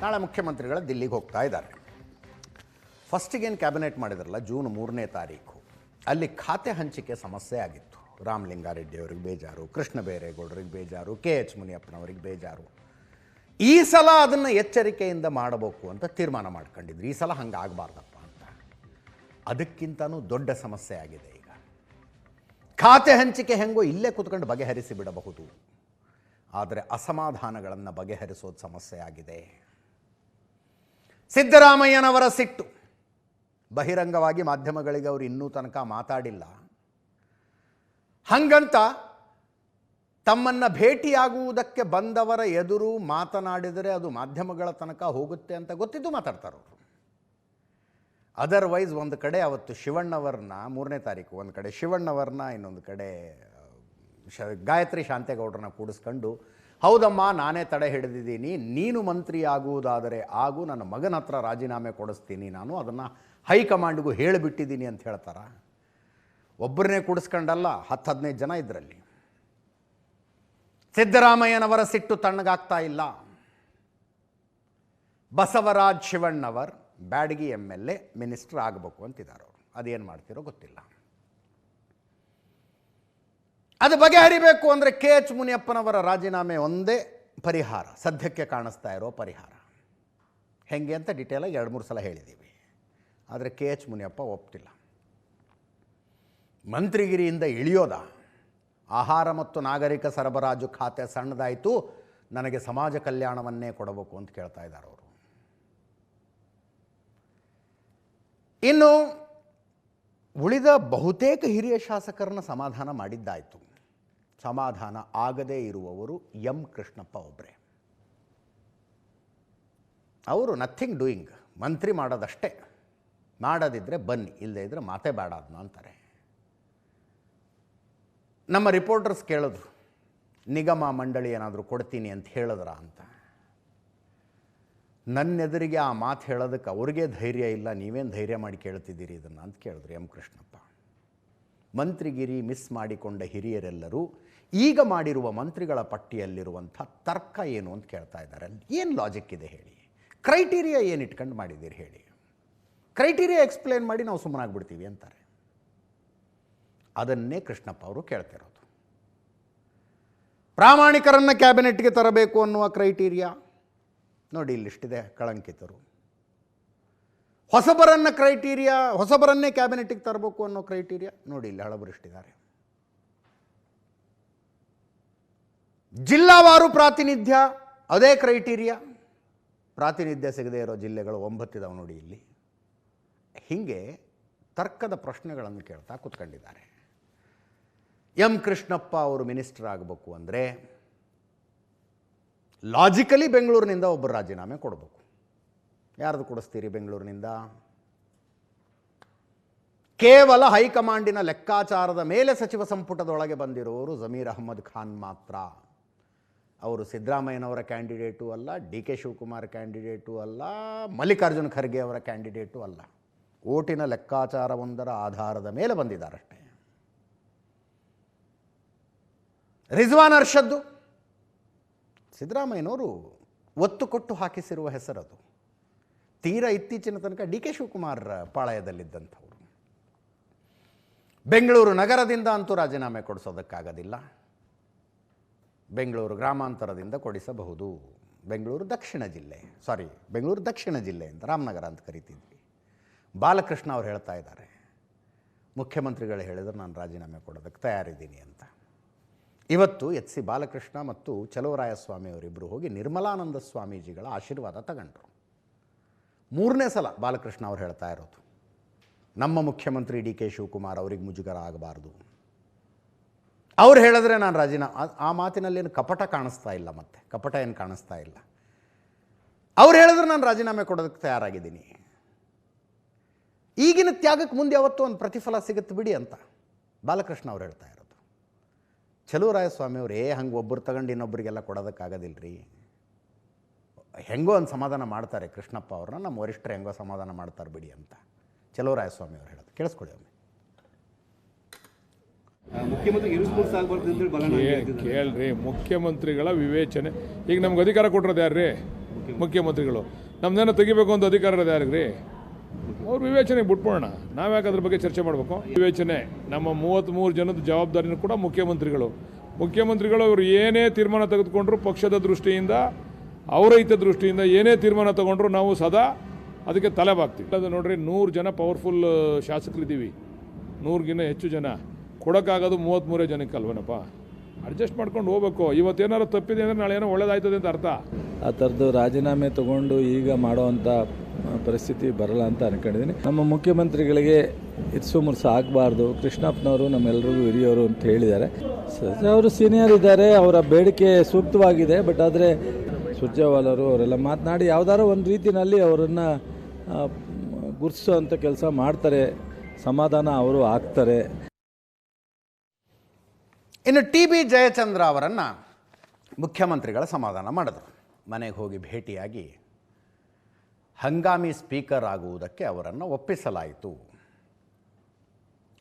ನಾಳೆ ಮುಖ್ಯಮಂತ್ರಿಗಳು ದಿಲ್ಲಿಗೆ ಹೋಗ್ತಾ ಇದ್ದಾರೆ. ಫಸ್ಟಿಗೇನು ಕ್ಯಾಬಿನೆಟ್ ಮಾಡಿದ್ರಲ್ಲ ಜೂನ್ 3ನೇ ತಾರೀಕು, ಅಲ್ಲಿ ಖಾತೆ ಹಂಚಿಕೆ ಸಮಸ್ಯೆ ಆಗಿತ್ತು. ರಾಮಲಿಂಗಾರೆಡ್ಡಿ ಅವ್ರಿಗೆ ಬೇಜಾರು, ಕೃಷ್ಣ ಬೈರೇಗೌಡರಿಗೆ ಬೇಜಾರು, KH ಮುನಿಯಪ್ಪನವ್ರಿಗೆ ಬೇಜಾರು. ಈ ಸಲ ಅದನ್ನು ಎಚ್ಚರಿಕೆಯಿಂದ ಮಾಡಬೇಕು ಅಂತ ತೀರ್ಮಾನ ಮಾಡ್ಕೊಂಡಿದ್ರು. ಈ ಸಲ ಹಂಗೆ ಆಗಬಾರ್ದಪ್ಪ ಅಂತ. ಅದಕ್ಕಿಂತನೂ ದೊಡ್ಡ ಸಮಸ್ಯೆ ಆಗಿದೆ ಈಗ. ಖಾತೆ ಹಂಚಿಕೆ ಹೆಂಗೋ ಇಲ್ಲೇ ಕೂತ್ಕೊಂಡು ಬಗೆಹರಿಸಿ ಬಿಡಬಹುದು, ಆದರೆ ಅಸಮಾಧಾನಗಳನ್ನು ಬಗೆಹರಿಸೋದು ಸಮಸ್ಯೆ ಆಗಿದೆ. ಸಿದ್ದರಾಮಯ್ಯನವರ ಸಿಟ್ಟು ಬಹಿರಂಗವಾಗಿ ಮಾಧ್ಯಮಗಳಿಗೆ ಅವರು ಇನ್ನೂ ತನಕ ಮಾತಾಡಿಲ್ಲ. ಹಂಗಂತ ತಮ್ಮನ್ನು ಭೇಟಿಯಾಗುವುದಕ್ಕೆ ಬಂದವರ ಎದುರು ಮಾತನಾಡಿದರೆ ಅದು ಮಾಧ್ಯಮಗಳ ತನಕ ಹೋಗುತ್ತೆ ಅಂತ ಗೊತ್ತಿದ್ದು ಮಾತಾಡ್ತಾರೆ ಅವರು. ಅದರ್ವೈಸ್ ಒಂದು ಕಡೆ ಅವತ್ತು ಶಿವಣ್ಣವರನ್ನ 3ನೇ ತಾರೀಕು ಒಂದು ಕಡೆ ಶಿವಣ್ಣವರನ್ನ, ಇನ್ನೊಂದು ಕಡೆ ಗಾಯತ್ರಿ ಶಾಂತೇಗೌಡರನ್ನ ಕೂಡಿಸ್ಕೊಂಡು, ಹೌದಮ್ಮ ನಾನೇ ತಡೆ ಹಿಡಿದಿದ್ದೀನಿ, ನೀನು ಮಂತ್ರಿ ಆಗುವುದಾದರೆ ಆಗು, ನನ್ನ ಮಗನ ಹತ್ರ ರಾಜೀನಾಮೆ ಕೊಡಿಸ್ತೀನಿ, ನಾನು ಅದನ್ನು ಹೈಕಮಾಂಡ್ಗೂ ಹೇಳಿಬಿಟ್ಟಿದ್ದೀನಿ ಅಂತ ಹೇಳ್ತಾರ. ಒಬ್ಬರನ್ನೇ ಕೂಡಿಸ್ಕೊಂಡಲ್ಲ, 10-15 ಜನ ಇದರಲ್ಲಿ. ಸಿದ್ದರಾಮಯ್ಯನವರ ಸಿಟ್ಟು ತಣ್ಣಗಾಗ್ತಾ ಇಲ್ಲ. ಬಸವರಾಜ್ ಶಿವಣ್ಣವರ್ ಬ್ಯಾಡಗಿ MLA ಮಿನಿಸ್ಟರ್ ಆಗಬೇಕು ಅಂತಿದ್ದಾರೆ ಅವರು. ಅದೇನು ಮಾಡ್ತಿರೋ ಗೊತ್ತಿಲ್ಲ. ಅದು ಬಗೆಹರಿಬೇಕು ಅಂದರೆ KH ಮುನಿಯಪ್ಪನವರ ರಾಜೀನಾಮೆ ಒಂದೇ ಪರಿಹಾರ, ಸದ್ಯಕ್ಕೆ ಕಾಣಿಸ್ತಾ ಇರೋ ಪರಿಹಾರ. ಹೆಂಗೆ ಅಂತ ಡೀಟೇಲಾಗಿ 2-3 ಸಲ ಹೇಳಿದ್ದೀವಿ. ಆದರೆ KH ಮುನಿಯಪ್ಪ ಒಪ್ತಿಲ್ಲ. ಮಂತ್ರಿಗಿರಿಯಿಂದ ಇಳಿಯೋದ, ಆಹಾರ ಮತ್ತು ನಾಗರಿಕ ಸರಬರಾಜು ಖಾತೆ ಸಣ್ಣದಾಯಿತು, ನನಗೆ ಸಮಾಜ ಕಲ್ಯಾಣವನ್ನೇ ಕೊಡಬೇಕು ಅಂತ ಕೇಳ್ತಾ ಇದ್ದಾರೆ ಅವರು. ಇನ್ನು ಉಳಿದ ಬಹುತೇಕ ಹಿರಿಯ ಶಾಸಕರನ್ನ ಸಮಾಧಾನ ಮಾಡಿದ್ದಾಯಿತು. ಸಮಾಧಾನ ಆಗದೇ ಇರುವವರು ಎಂ ಕೃಷ್ಣಪ್ಪ ಒಬ್ಬರೇ. ಅವರು ನಥಿಂಗ್ ಡೂಯಿಂಗ್, ಮಂತ್ರಿ ಮಾಡೋದಷ್ಟೇ, ಮಾಡೋದಿದ್ದರೆ ಬನ್ನಿ, ಇಲ್ಲದೇ ಇದ್ದರೆ ಮಾತೇ ಬೇಡ ಅದನ್ನ ಅಂತಾರೆ. ನಮ್ಮ ರಿಪೋರ್ಟರ್ಸ್ ಕೇಳಿದ್ರು, ನಿಗಮ ಮಂಡಳಿ ಏನಾದರೂ ಕೊಡ್ತೀನಿ ಅಂತ ಹೇಳಿದ್ರ ಅಂತ. ನನ್ನೆದುರಿಗೆ ಆ ಮಾತು ಹೇಳೋದಕ್ಕೆ ಅವ್ರಿಗೆ ಧೈರ್ಯ ಇಲ್ಲ, ನೀವೇನು ಧೈರ್ಯ ಮಾಡಿ ಕೇಳ್ತಿದ್ದೀರಿ ಇದನ್ನು ಅಂತ ಕೇಳಿದ್ರು ಎಂ ಕೃಷ್ಣಪ್ಪ. ಮಂತ್ರಿಗಿರಿ ಮಿಸ್ ಮಾಡಿಕೊಂಡ ಹಿರಿಯರೆಲ್ಲರೂ ಈಗ ಮಾಡಿರುವ ಮಂತ್ರಿಗಳ ಪಟ್ಟಿಯಲ್ಲಿರುವಂಥ ತರ್ಕ ಏನು ಅಂತ ಕೇಳ್ತಾ ಇದ್ದಾರೆ. ಏನು ಲಾಜಿಕ್ ಇದೆ ಹೇಳಿ? ಕ್ರೈಟೀರಿಯಾ ಏನು ಇಟ್ಕೊಂಡು ಮಾಡಿದ್ದೀರಿ ಹೇಳಿ? ಕ್ರೈಟೀರಿಯಾ ಎಕ್ಸ್ಪ್ಲೇನ್ ಮಾಡಿ ನಾವು ಸುಮ್ಮನಾಗ್ಬಿಡ್ತೀವಿ ಅಂತಾರೆ. ಅದನ್ನೇ ಕೃಷ್ಣಪ್ಪ ಅವರು ಕೇಳ್ತಿರೋದು. ಪ್ರಾಮಾಣಿಕರನ್ನು ಕ್ಯಾಬಿನೆಟ್ಗೆ ತರಬೇಕು ಅನ್ನುವ ಕ್ರೈಟೀರಿಯಾ ನೋಡಿ, ಇಲ್ಲಿಷ್ಟಿದೆ ಕಳಂಕಿತರು. ಹೊಸಬರನ್ನೇ ಕ್ಯಾಬಿನೆಟ್ಗೆ ತರಬೇಕು ಅನ್ನೋ ಕ್ರೈಟೀರಿಯಾ ನೋಡಿ, ಇಲ್ಲಿ ಹಳಬರಿಷ್ಟಿದ್ದಾರೆ. ಜಿಲ್ಲಾವಾರು ಪ್ರಾತಿನಿಧ್ಯ, ಅದೇ ಕ್ರೈಟೀರಿಯಾ. ಪ್ರಾತಿನಿಧ್ಯ ಸಿಗದೇ ಇರೋ ಜಿಲ್ಲೆಗಳು 9 ಇದಾವೆ ನೋಡಿ ಇಲ್ಲಿ. ಹೀಗೆ ತರ್ಕದ ಪ್ರಶ್ನೆಗಳನ್ನು ಕೇಳ್ತಾ ಕೂತ್ಕೊಂಡಿದ್ದಾರೆ. ಎಂ ಕೃಷ್ಣಪ್ಪ ಅವರು ಮಿನಿಸ್ಟರ್ ಆಗಬೇಕು ಅಂದರೆ ಲಾಜಿಕಲಿ ಬೆಂಗಳೂರಿನಿಂದ ಒಬ್ಬರು ರಾಜೀನಾಮೆ ಕೊಡಬೇಕು. ಯಾರ್ದು ಕೊಡಿಸ್ತೀರಿ ಬೆಂಗಳೂರಿನಿಂದ? ಕೇವಲ ಹೈಕಮಾಂಡಿನ ಲೆಕ್ಕಾಚಾರದ ಮೇಲೆ ಸಚಿವ ಸಂಪುಟದೊಳಗೆ ಬಂದಿರೋರು ಜಮೀರ್ ಅಹ್ಮದ್ ಖಾನ್ ಮಾತ್ರ. ಅವರು ಸಿದ್ದರಾಮಯ್ಯನವರ ಕ್ಯಾಂಡಿಡೇಟು ಅಲ್ಲ, DK ಶಿವಕುಮಾರ್ ಕ್ಯಾಂಡಿಡೇಟು ಅಲ್ಲ, ಮಲ್ಲಿಕಾರ್ಜುನ ಖರ್ಗೆ ಅವರ ಕ್ಯಾಂಡಿಡೇಟು ಅಲ್ಲ. ಓಟಿನ ಲೆಕ್ಕಾಚಾರವೊಂದರ ಆಧಾರದ ಮೇಲೆ ಬಂದಿದ್ದಾರಷ್ಟೇ. ರಿಜ್ವಾನ್ ಅರ್ಷದ್ದು ಸಿದ್ದರಾಮಯ್ಯನವರು ಒತ್ತು ಕೊಟ್ಟು ಹಾಕಿಸಿರುವ ಹೆಸರದು. ತೀರಾ ಇತ್ತೀಚಿನ ತನಕ DK ಶಿವಕುಮಾರ್ ಪಾಳಯದಲ್ಲಿದ್ದಂಥವರು. ಬೆಂಗಳೂರು ನಗರದಿಂದ ಅಂತೂ ರಾಜೀನಾಮೆ ಕೊಡಿಸೋದಕ್ಕಾಗೋದಿಲ್ಲ. ಬೆಂಗಳೂರು ಗ್ರಾಮಾಂತರದಿಂದ ಕೊಡಿಸಬಹುದು. ಬೆಂಗಳೂರು ದಕ್ಷಿಣ ಜಿಲ್ಲೆ ಅಂತ ರಾಮನಗರ ಅಂತ ಕರಿತಿದ್ವಿ. ಬಾಲಕೃಷ್ಣ ಅವರು ಹೇಳ್ತಾ ಇದ್ದಾರೆ, ಮುಖ್ಯಮಂತ್ರಿಗಳು ಹೇಳಿದ್ರೆ ನಾನು ರಾಜೀನಾಮೆ ಕೊಡೋದಕ್ಕೆ ತಯಾರಿದ್ದೀನಿ ಅಂತ. ಇವತ್ತು HC ಬಾಲಕೃಷ್ಣ ಮತ್ತು ಚಲುವರಾಯಸ್ವಾಮಿ ಅವರಿಬ್ಬರು ಹೋಗಿ ನಿರ್ಮಲಾನಂದ ಸ್ವಾಮೀಜಿಗಳ ಆಶೀರ್ವಾದ ತಗೊಂಡ್ರು. 3ನೇ ಸಲ ಬಾಲಕೃಷ್ಣ ಅವರು ಹೇಳ್ತಾ ಇರೋದು, ನಮ್ಮ ಮುಖ್ಯಮಂತ್ರಿ DK ಶಿವಕುಮಾರ್ ಅವ್ರಿಗೆ ಮುಜುಗರ ಆಗಬಾರ್ದು, ಅವ್ರು ಹೇಳಿದ್ರೆ ನಾನು ಆ ಮಾತಿನಲ್ಲೇನು ಕಪಟ ಕಾಣಿಸ್ತಾ ಇಲ್ಲ. ಮತ್ತೆ ಕಪಟ ಏನು ಕಾಣಿಸ್ತಾ ಇಲ್ಲ. ಅವ್ರು ಹೇಳಿದ್ರೆ ನಾನು ರಾಜೀನಾಮೆ ಕೊಡೋದಕ್ಕೆ ತಯಾರಾಗಿದ್ದೀನಿ. ಈಗಿನ ತ್ಯಾಗಕ್ಕೆ ಮುಂದೆ ಯಾವತ್ತೂ ಒಂದು ಪ್ರತಿಫಲ ಸಿಗುತ್ತೆ ಬಿಡಿ ಅಂತ ಬಾಲಕೃಷ್ಣ ಅವ್ರು ಹೇಳ್ತಾ ಇರೋದು. ಚಲುವರಾಯಸ್ವಾಮಿ ಅವರು ಹಂಗೆ ಒಬ್ಬರು ತಗೊಂಡು ಇನ್ನೊಬ್ಬರಿಗೆಲ್ಲ ಕೊಡೋದಕ್ಕಾಗೋದಿಲ್ಲರಿ, ಹೆಂಗೋ ಒಂದು ಸಮಾಧಾನ ಮಾಡ್ತಾರೆ ಕೃಷ್ಣಪ್ಪ ಅವ್ರನ್ನ, ನಮ್ಮ ವರಿಷ್ಠರು ಹೆಂಗೋ ಸಮಾಧಾನ ಮಾಡ್ತಾರೆ ಬಿಡಿ ಅಂತ ಚಲುವರಾಯಸ್ವಾಮಿ ಅವ್ರು ಹೇಳೋದು. ಕೇಳಿಸ್ಕೊಳ್ಳಿ ಒಮ್ಮೆ. ಕೇಳ್ರಿ, ಮುಖ್ಯಮಂತ್ರಿಗಳ ವಿವೇಚನೆ. ಈಗ ನಮ್ಗೆ ಅಧಿಕಾರ ಕೊಟ್ಟಿರೋದು ಯಾರ್ರಿ? ಮುಖ್ಯಮಂತ್ರಿಗಳು. ನಮ್ಮದೇನೋ ತೆಗಿಬೇಕು ಅಂತ ಅಧಿಕಾರ ಇರೋದು ಯಾರಿಗ್ರಿ? ಅವ್ರ ವಿವೇಚನೆಗೆ ಬಿಟ್ಬೋಣ. ನಾವ್ಯಾಕೆ ಅದ್ರ ಬಗ್ಗೆ ಚರ್ಚೆ ಮಾಡಬೇಕು? ವಿವೇಚನೆ ನಮ್ಮ 33 ಜನದ ಜವಾಬ್ದಾರಿನೂ ಕೂಡ ಮುಖ್ಯಮಂತ್ರಿಗಳು ಅವರು ಏನೇ ತೀರ್ಮಾನ ತೆಗೆದುಕೊಂಡ್ರು ಪಕ್ಷದ ದೃಷ್ಟಿಯಿಂದ, ಅವರ ಹಿತದೃಷ್ಟಿಯಿಂದ ಏನೇ ತೀರ್ಮಾನ ತಗೊಂಡ್ರು ನಾವು ಸದಾ ಅದಕ್ಕೆ ತಲೆ ಬಾಗ್ತೀವಿ. ಅದು ನೋಡ್ರಿ, 100 ಜನ ಪವರ್ಫುಲ್ ಶಾಸಕರಿದ್ದೀವಿ, 100ಗಿನ್ನ ಹೆಚ್ಚು ಜನ. ಕೊಡೋಕ್ಕಾಗೋದು 33 ಜನಕ್ಕೆ ಅಲ್ವನಪ್ಪ? ಅಡ್ಜಸ್ಟ್ ಮಾಡ್ಕೊಂಡು ಹೋಗ್ಬೇಕು. ಇವತ್ತೇನಾದ್ರು ತಪ್ಪಿದೆ ಅಂದರೆ ನಾಳೆ ಏನೋ ಒಳ್ಳೇದಾಯ್ತದೆ ಅಂತ ಅರ್ಥ. ಆ ಥರದ್ದು ರಾಜೀನಾಮೆ ತಗೊಂಡು ಈಗ ಮಾಡೋವಂಥ ಪರಿಸ್ಥಿತಿ ಬರಲ್ಲ ಅಂತ ಅನ್ಕೊಂಡಿದ್ದೀನಿ. ನಮ್ಮ ಮುಖ್ಯಮಂತ್ರಿಗಳಿಗೆ ಇರ್ಸು ಮುರ್ಸು ಆಗಬಾರ್ದು. ಕೃಷ್ಣಪ್ಪನವರು ನಮ್ಮೆಲ್ಲರಿಗೂ ಹಿರಿಯವರು ಅಂತ ಹೇಳಿದ್ದಾರೆ. ಅವರು ಸೀನಿಯರ್ ಇದ್ದಾರೆ, ಅವರ ಬೇಡಿಕೆ ಸೂಕ್ತವಾಗಿದೆ. ಬಟ್ ಆದರೆ ಸುರ್ಜೇವಾಲರು ಅವರೆಲ್ಲ ಮಾತನಾಡಿ ಯಾವುದಾದ್ರು ಒಂದು ರೀತಿಯಲ್ಲಿ ಅವರನ್ನು ಗುರುತಿಸೋವಂಥ ಕೆಲಸ ಮಾಡ್ತಾರೆ, ಸಮಾಧಾನ ಅವರು ಆಗ್ತಾರೆ. ಇನ್ನು ಟಿ.ಬಿ. ಜಯಚಂದ್ರ ಅವರನ್ನು ಮುಖ್ಯಮಂತ್ರಿಗಳ ಸಮಾಧಾನ ಮಾಡಿದ್ರು. ಮನೆಗೆ ಹೋಗಿ ಭೇಟಿಯಾಗಿ ಹಂಗಾಮಿ ಸ್ಪೀಕರ್ ಆಗುವುದಕ್ಕೆ ಅವರನ್ನು ಒಪ್ಪಿಸಲಾಯಿತು.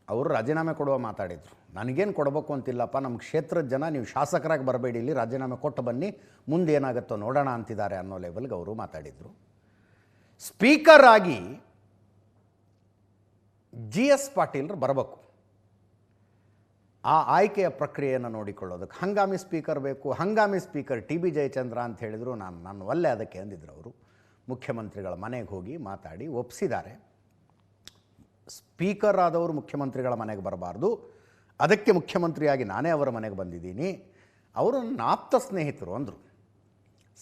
ಅವರು ರಾಜೀನಾಮೆ ಕೊಡುವ ಮಾತಾಡಿದರು. ನನಗೇನು ಕೊಡಬೇಕು ಅಂತಿಲ್ಲಪ್ಪ, ನಮ್ಮ ಕ್ಷೇತ್ರದ ಜನ ನೀವು ಶಾಸಕರಾಗಿ ಬರಬೇಡಿ, ಇಲ್ಲಿ ರಾಜೀನಾಮೆ ಕೊಟ್ಟು ಬನ್ನಿ, ಮುಂದೆ ಏನಾಗುತ್ತೋ ನೋಡೋಣ ಅಂತಿದ್ದಾರೆ ಅನ್ನೋ ಲೆವೆಲ್ಗೆ ಅವರು ಮಾತಾಡಿದರು. ಸ್ಪೀಕರ್ ಆಗಿ GS ಪಾಟೀಲ್ರು ಬರಬೇಕು. ಆ ಆಯ್ಕೆಯ ಪ್ರಕ್ರಿಯೆಯನ್ನು ನೋಡಿಕೊಳ್ಳೋದಕ್ಕೆ ಹಂಗಾಮಿ ಸ್ಪೀಕರ್ ಬೇಕು. ಹಂಗಾಮಿ ಸ್ಪೀಕರ್ ಟಿ.ಬಿ. ಜಯಚಂದ್ರ ಅಂತ ಹೇಳಿದರು. ನಾನು ಒಲ್ಲೆ ಅದಕ್ಕೆ ಅಂದಿದ್ರು. ಅವರು ಮುಖ್ಯಮಂತ್ರಿಗಳ ಮನೆಗೆ ಹೋಗಿ ಮಾತಾಡಿ ಒಪ್ಪಿಸಿದ್ದಾರೆ. ಸ್ಪೀಕರ್ ಆದವರು ಮುಖ್ಯಮಂತ್ರಿಗಳ ಮನೆಗೆ ಬರಬಾರ್ದು, ಅದಕ್ಕೆ ಮುಖ್ಯಮಂತ್ರಿಯಾಗಿ ನಾನೇ ಅವರ ಮನೆಗೆ ಬಂದಿದ್ದೀನಿ, ಅವರು ನನ್ನ ಆಪ್ತ ಸ್ನೇಹಿತರು ಅಂದರು.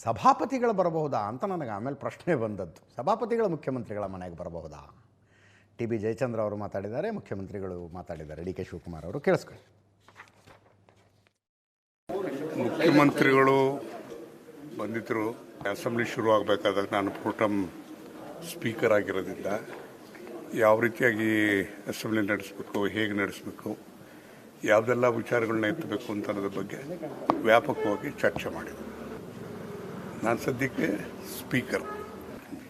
ಸಭಾಪತಿಗಳು ಬರಬಹುದಾ ಅಂತ ನನಗೆ ಆಮೇಲೆ ಪ್ರಶ್ನೆ ಬಂದದ್ದು. ಸಭಾಪತಿಗಳು ಮುಖ್ಯಮಂತ್ರಿಗಳ ಮನೆಗೆ ಬರಬಹುದಾ? ಟಿ.ಬಿ. ಜಯಚಂದ್ರ ಅವರು ಮಾತಾಡಿದ್ದಾರೆ, ಮುಖ್ಯಮಂತ್ರಿಗಳು ಮಾತಾಡಿದ್ದಾರೆ. ಡಿ.ಕೆ. ಶಿವಕುಮಾರ್ ಅವರು ಕೇಳಿಸ್ಕೊಳ್ಳಿ. ಮುಖ್ಯಮಂತ್ರಿಗಳು ಬಂದಿದ್ದರು. ಅಸೆಂಬ್ಲಿ ಶುರು ಆಗಬೇಕಾದಾಗ ನಾನು ಪ್ರೋಟಮ್ ಸ್ಪೀಕರ್ ಆಗಿರೋದ್ರಿಂದ ಯಾವ ರೀತಿಯಾಗಿ ಅಸೆಂಬ್ಲಿ ನಡೆಸಬೇಕು, ಹೇಗೆ ನಡೆಸಬೇಕು, ಯಾವುದೆಲ್ಲ ವಿಚಾರಗಳನ್ನ ಎತ್ತಬೇಕು ಅಂತ ಅನ್ನೋದ್ರ ಬಗ್ಗೆ ವ್ಯಾಪಕವಾಗಿ ಚರ್ಚೆ ಮಾಡಿದರು. ನಾನು ಸದ್ಯಕ್ಕೆ ಸ್ಪೀಕರ್.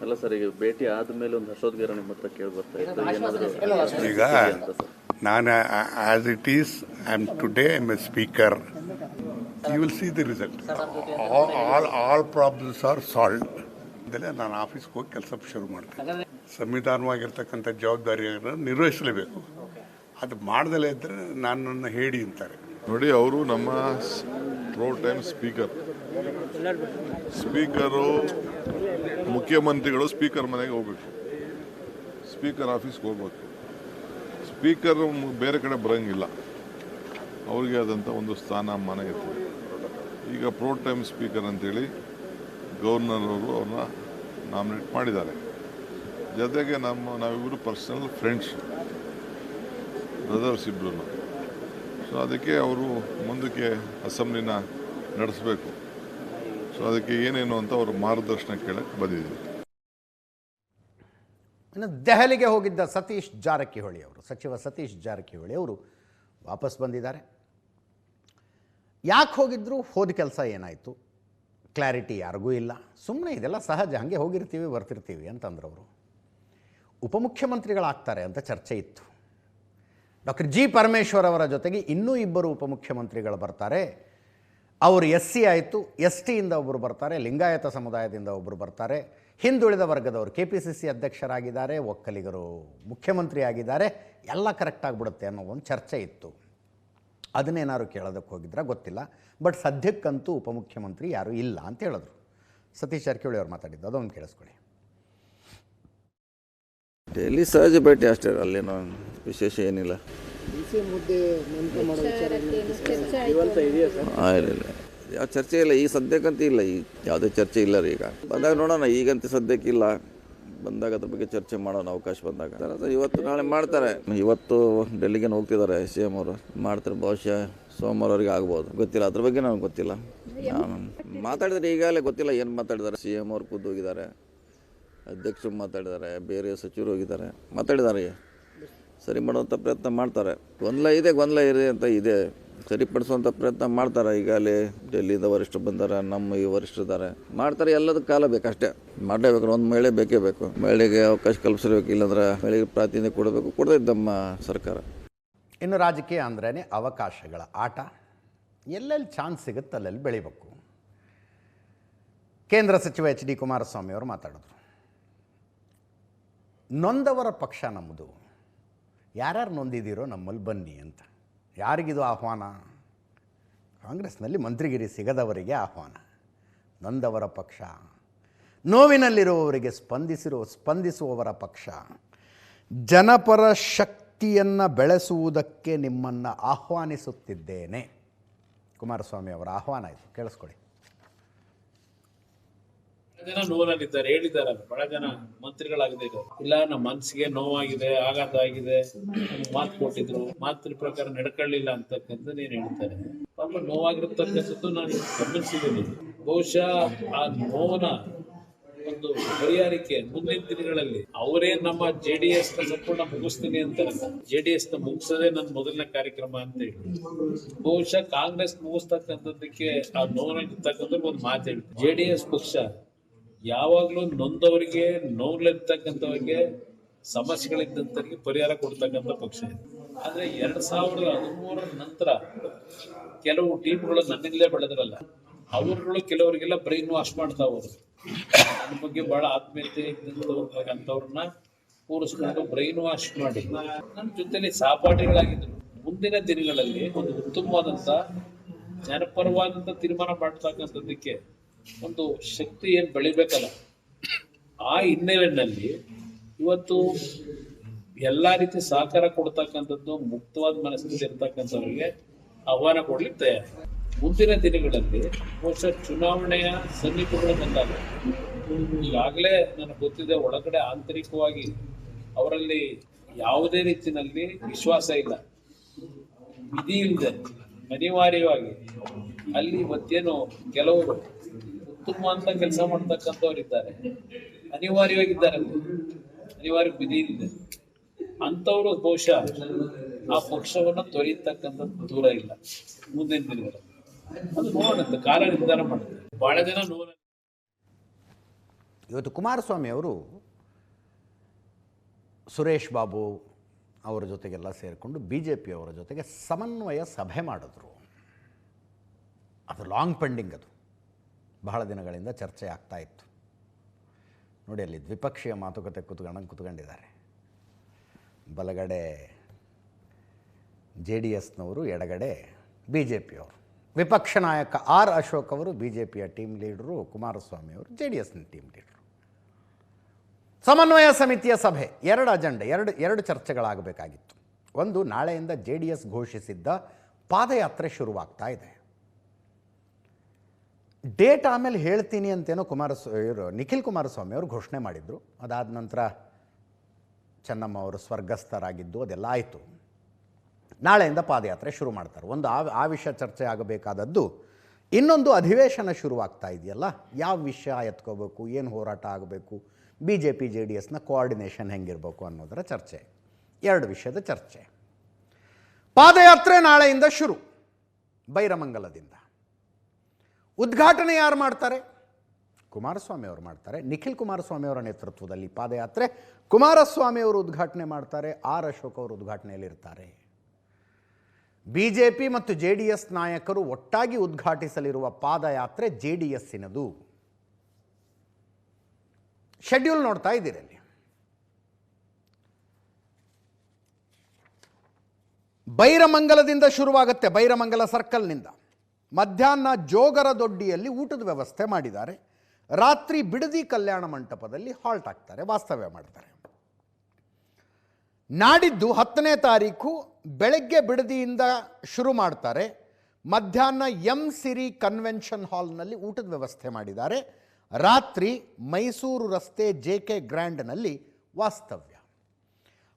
ಅಲ್ಲ ಸರ್, ಈಗ ಭೇಟಿ ಆದಮೇಲೆ ಒಂದು ಹರ್ಷೋದ್ಗಾರ ನಿಮ್ಮ ಹತ್ರ ಕೇಳಿ ಬರ್ತಾ ಇತ್ತು. ಈಗ ನಾನು as it is I am today I am a speaker. You will see the result. All problems are solved. ನಾನು ಆಫೀಸ್ಗೆ ಹೋಗಿ ಕೆಲಸ ಶುರು ಮಾಡ್ತೇನೆ. ಸಂವಿಧಾನವಾಗಿರ್ತಕ್ಕಂಥ ಜವಾಬ್ದಾರಿಯನ್ನು ನಿರ್ವಹಿಸಲೇಬೇಕು. ಅದು ಮಾಡ್ದಲೇ ಇದ್ದರೆ ನನ್ನನ್ನು ಹೇಳಿ ಅಂತಾರೆ. ನೋಡಿ, ಅವರು ನಮ್ಮ ಪ್ರೋ ಟೈಮ್ ಸ್ಪೀಕರು ಮುಖ್ಯಮಂತ್ರಿಗಳು ಸ್ಪೀಕರ್ ಮನೆಗೆ ಹೋಗ್ಬೇಕು, ಸ್ಪೀಕರ್ ಆಫೀಸ್ಗೆ ಹೋಗ್ಬೇಕು. ಸ್ಪೀಕರ್ ಬೇರೆ ಕಡೆ ಬರೋಂಗಿಲ್ಲ, ಅವ್ರಿಗೆ ಆದಂಥ ಒಂದು ಸ್ಥಾನಮಾನ ಇರ್ತದೆ. ಈಗ ಪ್ರೋ ಟೈಮ್ ಸ್ಪೀಕರ್ ಅಂತೇಳಿ ಗವರ್ನರ್ ಅವರು ಅವ್ರನ್ನ ನಾಮಿನೇಟ್ ಮಾಡಿದ್ದಾರೆ. ಜೊತೆಗೆ ನಾವಿಬ್ಬರು ಪರ್ಸನಲ್ ಫ್ರೆಂಡ್ಸ್, ಬ್ರದರ್ಸ್ ಇಬ್ಬರು. ಸೊ ಅದಕ್ಕೆ ಅವರು ಮುಂದಕ್ಕೆ ಅಸೆಂಬ್ಲಿನ ನಡೆಸಬೇಕು. ಸೊ ಅದಕ್ಕೆ ಏನೇನು ಅಂತ ಅವರು ಮಾರ್ಗದರ್ಶನ ಕೇಳಕ್ಕೆ ಬಂದಿದ್ದೀವಿ. ಇನ್ನು ದೆಹಲಿಗೆ ಹೋಗಿದ್ದ ಸತೀಶ್ ಜಾರಕಿಹೊಳಿ ಅವರು, ಸಚಿವ ಸತೀಶ್ ಜಾರಕಿಹೊಳಿ ಅವರು ವಾಪಸ್ ಬಂದಿದ್ದಾರೆ. ಯಾಕೆ ಹೋಗಿದ್ರು, ಹೋದ ಕೆಲಸ ಏನಾಯಿತು, ಕ್ಲಾರಿಟಿ ಯಾರಿಗೂ ಇಲ್ಲ. ಸುಮ್ಮನೆ ಇದೆಲ್ಲ ಸಹಜ, ಹಾಗೆ ಹೋಗಿರ್ತೀವಿ ಬರ್ತಿರ್ತೀವಿ ಅಂತಂದ್ರು. ಅವರು ಉಪಮುಖ್ಯಮಂತ್ರಿಗಳಾಗ್ತಾರೆ ಅಂತ ಚರ್ಚೆ ಇತ್ತು. ಡಾಕ್ಟರ್ ಜಿ ಪರಮೇಶ್ವರ್ ಅವರ ಜೊತೆಗೆ ಇನ್ನೂ 2 ಉಪಮುಖ್ಯಮಂತ್ರಿಗಳು ಬರ್ತಾರೆ. ಅವರು SC ಆಯಿತು, ST ಇಂದ ಒಬ್ಬರು ಬರ್ತಾರೆ, ಲಿಂಗಾಯತ ಸಮುದಾಯದಿಂದ ಒಬ್ಬರು ಬರ್ತಾರೆ, ಹಿಂದುಳಿದ ವರ್ಗದವರು KPCC ಅಧ್ಯಕ್ಷರಾಗಿದ್ದಾರೆ, ಒಕ್ಕಲಿಗರು ಮುಖ್ಯಮಂತ್ರಿ ಆಗಿದ್ದಾರೆ, ಎಲ್ಲ ಕರೆಕ್ಟ್ ಆಗಿಬಿಡುತ್ತೆ ಅನ್ನೋ ಒಂದು ಚರ್ಚೆ ಇತ್ತು. ಅದನ್ನೇನಾದ್ರು ಕೇಳೋದಕ್ಕೆ ಹೋಗಿದ್ರೆ ಗೊತ್ತಿಲ್ಲ. ಬಟ್ ಸದ್ಯಕ್ಕಂತೂ ಉಪಮುಖ್ಯಮಂತ್ರಿ ಯಾರೂ ಇಲ್ಲ ಅಂತ ಹೇಳಿದ್ರು. ಸತೀಶ್ ಜಾರಕಿಹೊಳಿ ಅವ್ರು ಮಾತಾಡಿದ್ದು, ಅದೊಂದು ಕೇಳಿಸ್ಕೊಳ್ಳಿ. ಡೈಲಿ ಸಹಜ ಭೇಟಿ ಅಷ್ಟೇ, ಅಲ್ಲೇನೋ ವಿಶೇಷ ಏನಿಲ್ಲ. ಇಲ್ಲ, ಯಾವ ಚರ್ಚೆ ಇಲ್ಲ ಈಗ ಸದ್ಯಕ್ಕಂತ ಇಲ್ಲ. ಈಗ ಯಾವುದೇ ಚರ್ಚೆ ಇಲ್ಲ ರೀ. ಈಗ ಬಂದಾಗ ನೋಡೋಣ, ಈಗಂತ ಸದ್ಯಕ್ಕಿಲ್ಲ. ಬಂದಾಗ ಅದ್ರ ಬಗ್ಗೆ ಚರ್ಚೆ ಮಾಡೋಣ ಅವಕಾಶ ಬಂದಾಗ. ಇವತ್ತು ನಾಳೆ ಮಾಡ್ತಾರೆ. ಇವತ್ತು ಡೆಲ್ಲಿಗೆ ಹೋಗ್ತಿದ್ದಾರೆ CM ಅವರು, ಮಾಡ್ತಾರೆ. ಬಹುಶಃ ಸೋಮವಾರವರೆಗೆ ಆಗ್ಬೋದು, ಗೊತ್ತಿಲ್ಲ. ಅದ್ರ ಬಗ್ಗೆ ನನಗೆ ಗೊತ್ತಿಲ್ಲ. ನಾನು ಮಾತಾಡಿದ್ರೆ ಈಗಾಗಲೇ ಗೊತ್ತಿಲ್ಲ ಏನು ಮಾತಾಡಿದ್ದಾರೆ. CM ಅವ್ರು ಖುದ್ದು ಹೋಗಿದ್ದಾರೆ, ಅಧ್ಯಕ್ಷರು ಮಾತಾಡಿದ್ದಾರೆ, ಬೇರೆ ಸಚಿವರು ಹೋಗಿದ್ದಾರೆ, ಮಾತಾಡಿದ್ದಾರೆ. ಸರಿ ಮಾಡುವಂಥ ಪ್ರಯತ್ನ ಮಾಡ್ತಾರೆ. ಗೊಂದಲ ಇದೆ ಅಂತ ಇದೆ, ಸರಿಪಡಿಸುವಂಥ ಪ್ರಯತ್ನ ಮಾಡ್ತಾರೆ. ಈಗಾಗಲೇ ಡೆಲ್ಲಿಯಿಂದ ವರಿಷ್ಠರು ಬಂದಾರೆ, ನಮ್ಮ ಈ ವರಿಷ್ಠರಿದ್ದಾರೆ, ಮಾಡ್ತಾರೆ. ಎಲ್ಲದಕ್ಕೆ ಕಾಲ ಬೇಕಷ್ಟೇ, ಮಾಡಲೇಬೇಕು. ಒಂದು ಮಹಿಳೆ ಬೇಕೇ ಬೇಕು, ಮಹಿಳೆಗೆ ಅವಕಾಶ ಕಲ್ಪಿಸಬೇಕು. ಇಲ್ಲಾಂದ್ರೆ ಮಹಿಳೆಗೆ ಪ್ರಾತಿನಿಧ್ಯ ಕೊಡಬೇಕು, ಕೊಡೋದು ನಮ್ಮ ಸರ್ಕಾರ. ಇನ್ನು ರಾಜಕೀಯ ಅಂದ್ರೇ ಅವಕಾಶಗಳ ಆಟ. ಎಲ್ಲೆಲ್ಲಿ ಚಾನ್ಸ್ ಸಿಗುತ್ತೆ ಅಲ್ಲೆಲ್ಲಿ ಬೆಳಿಬೇಕು. ಕೇಂದ್ರ ಸಚಿವ ಎಚ್ ಡಿ ಕುಮಾರಸ್ವಾಮಿ ಅವರು ಮಾತಾಡಿದ್ರು. ನೊಂದವರ ಪಕ್ಷ ನಮ್ಮದು, ಯಾರ್ಯಾರು ನೊಂದಿದ್ದೀರೋ ನಮ್ಮಲ್ಲಿ ಬನ್ನಿ ಅಂತ. ಯಾರಿಗಿದು ಆಹ್ವಾನ? ಕಾಂಗ್ರೆಸ್ನಲ್ಲಿ ಮಂತ್ರಿಗಿರಿ ಸಿಗದವರಿಗೆ ಆಹ್ವಾನ. ನೊಂದವರ ಪಕ್ಷ, ನೋವಿನಲ್ಲಿರುವವರಿಗೆ ಸ್ಪಂದಿಸುವವರ ಪಕ್ಷ, ಜನಪರ ಶಕ್ತಿಯನ್ನು ಬೆಳೆಸುವುದಕ್ಕೆ ನಿಮ್ಮನ್ನು ಆಹ್ವಾನಿಸುತ್ತಿದ್ದೇನೆ. ಕುಮಾರಸ್ವಾಮಿ ಅವರ ಆಹ್ವಾನ ಇದು, ಕೇಳಿಸ್ಕೊಳ್ಳಿ. ಜನ ನೋವಲ್ಲಿದ್ದಾರೆ, ಹೇಳಿದಾರಲ್ಲ, ಬಹಳ ಜನ ಮಂತ್ರಿಗಳಾಗಿದೆ. ಇಲ್ಲ ನಮ್ಮ ಮನಸ್ಸಿಗೆ ನೋವಾಗಿದೆ, ಆಘಾತ ಆಗಿದೆ, ಮಾತು ಕೊಟ್ಟಿದ್ರು, ಮಾತಿನ ಪ್ರಕಾರ ನಡ್ಕೊಳ್ಳಿಲ್ಲ ಅಂತಕ್ಕಂಥ ನೀನು ಹೇಳ್ತಾರೆ. ಪಾಪ ನೋವಾಗಿರತಕ್ಕಂಥದ್ದು ನಾನು ಗಮನಿಸಿದ್ದೀನಿ. ಬಹುಶಃ ಆ ನೋವನ ಒಂದು ಪರಿಹಾರಕ್ಕೆ ಮುಂದಿನ ದಿನಗಳಲ್ಲಿ ಅವರೇ ನಮ್ಮ JDS ನ ಸಂಪೂರ್ಣ ಮುಗಿಸ್ತೀನಿ ಅಂತಾರೆ. JDS ನ ಮುಗಿಸೋದೇ ನನ್ನ ಮೊದಲನೇ ಕಾರ್ಯಕ್ರಮ ಅಂತ ಹೇಳಿ ಬಹುಶಃ ಕಾಂಗ್ರೆಸ್ ಮುಗಿಸ್ತಕ್ಕಂಥದ್ದಕ್ಕೆ ಆ ನೋವಿರ್ತಕ್ಕಂಥ ಒಂದು ಮಾತು ಹೇಳಿ. JDS ಪಕ್ಷ ಯಾವಾಗ್ಲೂ ನೊಂದವರಿಗೆ, ನೋವಿರ್ತಕ್ಕಂಥವ್ರಿಗೆ, ಸಮಸ್ಯೆಗಳಿದ್ದಂಥವ್ರಿಗೆ ಪರಿಹಾರ ಕೊಡ್ತಕ್ಕಂಥ ಪಕ್ಷ ಇದೆ. ಆದ್ರೆ 2013 ನಂತರ ಕೆಲವು ಟೀಮ್ಗಳು ನನ್ನಿಂದಲೇ ಬೆಳೆದ್ರಲ್ಲ, ಅವರುಗಳು ಕೆಲವರಿಗೆಲ್ಲ ಬ್ರೈನ್ ವಾಶ್ ಮಾಡ್ತಾ ಹೋದ್ರು. ನನ್ನ ಬಗ್ಗೆ ಬಹಳ ಆತ್ಮೀಯತೆ ಅಂತವ್ರನ್ನ ಕೂರಿಸ್ಕೊಂಡು ಬ್ರೈನ್ ವಾಶ್ ಮಾಡಿ ನನ್ನ ಜೊತೆಲಿ ಸಹಪಾಠಿಗಳಾಗಿದ್ರು. ಮುಂದಿನ ದಿನಗಳಲ್ಲಿ ಒಂದು ಉತ್ತಮವಾದಂತ ಜನಪರವಾದಂತ ತೀರ್ಮಾನ ಮಾಡ್ತಕ್ಕಂಥದ್ದಕ್ಕೆ ಒಂದು ಶಕ್ತಿ ಏನ್ ಬೆಳಿಬೇಕಲ್ಲ, ಆ ಹಿನ್ನೆಲೆಯಲ್ಲಿ ಇವತ್ತು ಎಲ್ಲಾ ರೀತಿ ಸಹಕಾರ ಕೊಡ್ತಕ್ಕಂಥದ್ದು, ಮುಕ್ತವಾದ ಮನಸ್ಸಿನಲ್ಲಿ ಇರ್ತಕ್ಕಂಥವ್ರಿಗೆ ಆಹ್ವಾನ ಕೊಡ್ಲಿಕ್ಕೆ ತಯಾರಿ. ಮುಂದಿನ ದಿನಗಳಲ್ಲಿ ಬಹುಶಃ ಚುನಾವಣೆಯ ಸನ್ನಿಪಗಳು ಬಂದಾಗ ಈಗಾಗಲೇ ನನಗೆ ಗೊತ್ತಿದೆ, ಒಳಗಡೆ ಆಂತರಿಕವಾಗಿ ಅವರಲ್ಲಿ ಯಾವುದೇ ರೀತಿಯಲ್ಲಿ ವಿಶ್ವಾಸ ಇಲ್ಲ, ವಿಧಿ ಇಲ್ಲದೆ ಅನಿವಾರ್ಯವಾಗಿ ಅಲ್ಲಿ ಇವತ್ತೇನು ಕೆಲವರು ಉತ್ತಮ ಅಂತ ಕೆಲಸ ಮಾಡ್ತಕ್ಕಂಥವ್ರು ಇದ್ದಾರೆ, ಅನಿವಾರ್ಯವಾಗಿದ್ದಾರೆ, ಅನಿವಾರ್ಯ ವಿಧಿ ಇದೆ ಅಂಥವ್ರು ಬಹುಶಃ ಆ ಪಕ್ಷವನ್ನ ತೊರೆಯತಕ್ಕಂಥದ್ದು ದೂರ ಇಲ್ಲ. ಮುಂದಿನ ದಿನಗಳಲ್ಲಿ ಅದು ನೋಡೋಣ, ಕಾಲ ನಿರ್ಧಾರ ಮಾಡುತ್ತೆ. ಬಹಳ ಜನ ನೋಡ. ಇವತ್ತು ಕುಮಾರಸ್ವಾಮಿ ಅವರು ಸುರೇಶ್ ಬಾಬು ಅವರ ಜೊತೆಗೆಲ್ಲ ಸೇರಿಕೊಂಡು BJP ಅವರ ಜೊತೆಗೆ ಸಮನ್ವಯ ಸಭೆ ಮಾಡಿದ್ರು. ಅದು ಲಾಂಗ್ ಪೆಂಡಿಂಗ್, ಅದು ಬಹಳ ದಿನಗಳಿಂದ ಚರ್ಚೆ ಆಗ್ತಾ ಇತ್ತು. ನೋಡಿ, ಅಲ್ಲಿ ದ್ವಿಪಕ್ಷೀಯ ಮಾತುಕತೆ ಕೂತ್ಕೊಂಡಿದ್ದಾರೆ. ಬಲಗಡೆ JDSನವರು, ಎಡಗಡೆ BJP ಅವರು. ವಿಪಕ್ಷ ನಾಯಕ R ಅಶೋಕ್ ಅವರು BJPಯ ಟೀಮ್ ಲೀಡರು, ಕುಮಾರಸ್ವಾಮಿ ಅವರು JDSನ ಟೀಮ್ ಲೀಡರು. ಸಮನ್ವಯ ಸಮಿತಿಯ ಸಭೆ, ಎರಡು ಅಜೆಂಡೆ, ಎರಡು ಚರ್ಚೆಗಳಾಗಬೇಕಾಗಿತ್ತು. ಒಂದು, ನಾಳೆಯಿಂದ JDS ಘೋಷಿಸಿದ್ದ ಪಾದಯಾತ್ರೆ ಶುರುವಾಗ್ತಾ ಇದೆ. ಡೇಟ್ ಆಮೇಲೆ ಹೇಳ್ತೀನಿ ಅಂತೇನೋ ನಿಖಿಲ್ ಕುಮಾರಸ್ವಾಮಿ ಅವರು ಘೋಷಣೆ ಮಾಡಿದರು. ಅದಾದ ನಂತರ ಚೆನ್ನಮ್ಮ ಅವರು ಸ್ವರ್ಗಸ್ಥರಾಗಿದ್ದು ಅದೆಲ್ಲ ಆಯಿತು. ನಾಳೆಯಿಂದ ಪಾದಯಾತ್ರೆ ಶುರು ಮಾಡ್ತಾರೆ. ಒಂದು ಆ ವಿಷಯ ಚರ್ಚೆ ಆಗಬೇಕಾದದ್ದು. ಇನ್ನೊಂದು, ಅಧಿವೇಶನ ಶುರುವಾಗ್ತಾ ಇದೆಯಲ್ಲ, ಯಾವ ವಿಷಯ ಎತ್ಕೋಬೇಕು, ಏನು ಹೋರಾಟ ಆಗಬೇಕು, BJP JDSನ ಕೋಆರ್ಡಿನೇಷನ್ ಹೆಂಗಿರಬೇಕು ಅನ್ನೋದರ ಚರ್ಚೆ. ಎರಡು ವಿಷಯದ ಚರ್ಚೆ. ಪಾದಯಾತ್ರೆ ನಾಳೆಯಿಂದ ಶುರು, ಬೈರಮಂಗಲದಿಂದ. ಉದ್ಘಾಟನೆ ಯಾರು ಮಾಡ್ತಾರೆ? ಕುಮಾರಸ್ವಾಮಿ ಅವರು ಮಾಡ್ತಾರೆ. ನಿಖಿಲ್ ಕುಮಾರಸ್ವಾಮಿ ಅವರ ನೇತೃತ್ವದಲ್ಲಿ ಪಾದಯಾತ್ರೆ, ಕುಮಾರಸ್ವಾಮಿ ಅವರು ಉದ್ಘಾಟನೆ ಮಾಡ್ತಾರೆ. R ಅಶೋಕ್ ಅವರು ಉದ್ಘಾಟನೆಯಲ್ಲಿರ್ತಾರೆ. BJP ಮತ್ತು JDS ನಾಯಕರು ಒಟ್ಟಾಗಿ ಉದ್ಘಾಟಿಸಲಿರುವ ಪಾದಯಾತ್ರೆ JDSನದು. ಶೆಡ್ಯೂಲ್ ನೋಡ್ತಾ ಇದ್ದೀರಿ ಅಲ್ಲಿ. ಬೈರಮಂಗಲದಿಂದ ಶುರುವಾಗುತ್ತೆ, ಬೈರಮಂಗಲ ಸರ್ಕಲ್ನಿಂದ. ಮಧ್ಯಾಹ್ನ ಜೋಗರದೊಡ್ಡಿಯಲ್ಲಿ ಊಟದ ವ್ಯವಸ್ಥೆ ಮಾಡಿದ್ದಾರೆ. ರಾತ್ರಿ ಬಿಡದಿ ಕಲ್ಯಾಣ ಮಂಟಪದಲ್ಲಿ ಹಾಲ್ಟ್ ಆಗ್ತಾರೆ, ವಾಸ್ತವ್ಯ ಮಾಡ್ತಾರೆ. ನಾಡಿದ್ದು 10ನೇ ತಾರೀಕು ಬೆಳಗ್ಗೆ ಬಿಡದಿಯಿಂದ ಶುರು ಮಾಡ್ತಾರೆ. ಮಧ್ಯಾಹ್ನ ಸಿರಿ ಕನ್ವೆನ್ಷನ್ ಹಾಲ್ನಲ್ಲಿ ಊಟದ ವ್ಯವಸ್ಥೆ ಮಾಡಿದ್ದಾರೆ. ರಾತ್ರಿ ಮೈಸೂರು ರಸ್ತೆ JK ಗ್ರ್ಯಾಂಡ್ನಲ್ಲಿ ವಾಸ್ತವ್ಯ.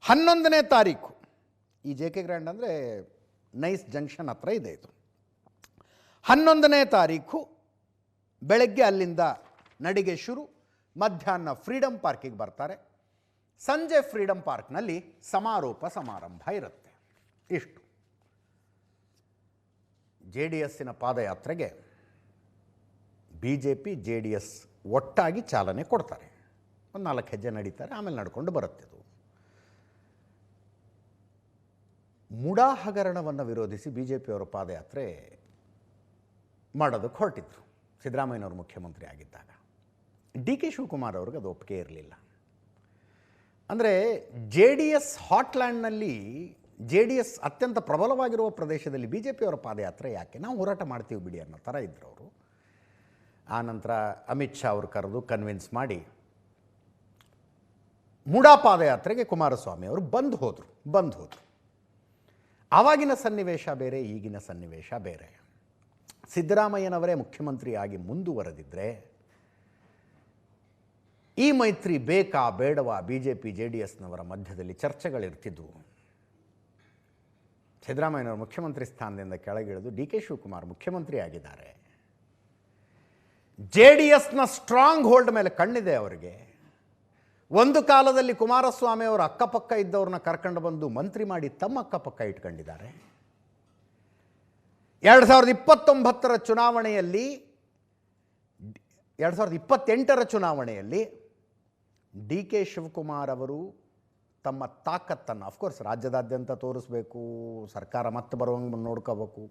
11ನೇ ತಾರೀಕು, ಈ JK ಗ್ರ್ಯಾಂಡ್ ಅಂದರೆ ನೈಸ್ ಜಂಕ್ಷನ್ ಹತ್ರ ಇದೆ ಇದು. 11ನೇ ತಾರೀಕು ಬೆಳಗ್ಗೆ ಅಲ್ಲಿಂದ ನಡಿಗೆ ಶುರು. ಮಧ್ಯಾಹ್ನ ಫ್ರೀಡಮ್ ಪಾರ್ಕಿಗೆ ಬರ್ತಾರೆ. ಸಂಜೆ ಫ್ರೀಡಮ್ ಪಾರ್ಕ್ನಲ್ಲಿ ಸಮಾರೋಪ ಸಮಾರಂಭ ಇರುತ್ತೆ. ಇಷ್ಟು JDSನ ಪಾದಯಾತ್ರೆಗೆ BJP JDS ಒಟ್ಟಾಗಿ ಚಾಲನೆ ಕೊಡ್ತಾರೆ. ಒಂದು 4 ಹೆಜ್ಜೆ ನಡೀತಾರೆ, ಆಮೇಲೆ ನಡ್ಕೊಂಡು ಬರುತ್ತೆ. ಇದು ಮುಡಾ ಹಗರಣವನ್ನು ವಿರೋಧಿಸಿ BJP ಅವರು ಪಾದಯಾತ್ರೆ ಮಾಡೋದಕ್ಕೆ ಹೊರಟಿದ್ರು, ಸಿದ್ದರಾಮಯ್ಯನವರು ಮುಖ್ಯಮಂತ್ರಿ ಆಗಿದ್ದಾಗ. ಡಿ ಕೆ ಶಿವಕುಮಾರ್ ಅವ್ರಿಗೆ ಅದು ಒಪ್ಪಿಗೆ ಇರಲಿಲ್ಲ. ಅಂದರೆ ಜೆ ಡಿ ಎಸ್ ಹಾಟ್ಲ್ಯಾಂಡ್ನಲ್ಲಿ, ಜೆ ಡಿ ಎಸ್ ಅತ್ಯಂತ ಪ್ರಬಲವಾಗಿರುವ ಪ್ರದೇಶದಲ್ಲಿ ಬಿ ಜೆ ಪಿಯವರ ಪಾದಯಾತ್ರೆ ಯಾಕೆ, ನಾವು ಹೋರಾಟ ಮಾಡ್ತೀವಿ ಬಿಡಿ ಅನ್ನೋ ಥರ ಇದ್ದರು ಅವರು. ಆನಂತರ ಅಮಿತ್ ಶಾ ಅವರು ಕರೆದು ಕನ್ವಿನ್ಸ್ ಮಾಡಿ ಮೂಡಾ ಪಾದಯಾತ್ರೆಗೆ ಕುಮಾರಸ್ವಾಮಿ ಅವರು ಬಂದು ಹೋದರು. ಆವಾಗಿನ ಸನ್ನಿವೇಶ ಬೇರೆ, ಈಗಿನ ಸನ್ನಿವೇಶ ಬೇರೆ. ಸಿದ್ದರಾಮಯ್ಯನವರೇ ಮುಖ್ಯಮಂತ್ರಿಯಾಗಿ ಮುಂದುವರೆದಿದ್ದರೆ ಈ ಮೈತ್ರಿ ಬೇಕಾ ಬೇಡವಾ B J P J D ಎಸ್ನವರ ಮಧ್ಯದಲ್ಲಿ ಚರ್ಚೆಗಳಿರ್ತಿದ್ವು. ಸಿದ್ದರಾಮಯ್ಯನವರು ಮುಖ್ಯಮಂತ್ರಿ ಸ್ಥಾನದಿಂದ ಕೆಳಗಿಳಿದು ಡಿ ಕೆ ಶಿವಕುಮಾರ್ ಮುಖ್ಯಮಂತ್ರಿ ಆಗಿದ್ದಾರೆ. ಜೆ ಡಿ ಎಸ್ನ ಸ್ಟ್ರಾಂಗ್ ಹೋಲ್ಡ್ ಮೇಲೆ ಕಣ್ಣಿದೆ ಅವರಿಗೆ. ಒಂದು ಕಾಲದಲ್ಲಿ ಕುಮಾರಸ್ವಾಮಿ ಅವರ ಅಕ್ಕಪಕ್ಕ ಇದ್ದವ್ರನ್ನ ಕರ್ಕೊಂಡು ಬಂದು ಮಂತ್ರಿ ಮಾಡಿ ತಮ್ಮ ಅಕ್ಕಪಕ್ಕ ಇಟ್ಕೊಂಡಿದ್ದಾರೆ. 2029 ಚುನಾವಣೆಯಲ್ಲಿ, 2028 ಚುನಾವಣೆಯಲ್ಲಿ ಡಿ ಕೆ ಶಿವಕುಮಾರ್ ಅವರು ತಮ್ಮ ತಾಕತ್ತನ್ನು ಅಫ್ಕೋರ್ಸ್ ರಾಜ್ಯದಾದ್ಯಂತ ತೋರಿಸ್ಬೇಕು, ಸರ್ಕಾರ ಮತ್ತೆ ಬರುವಂಗೆ ನೋಡ್ಕೋಬೇಕು.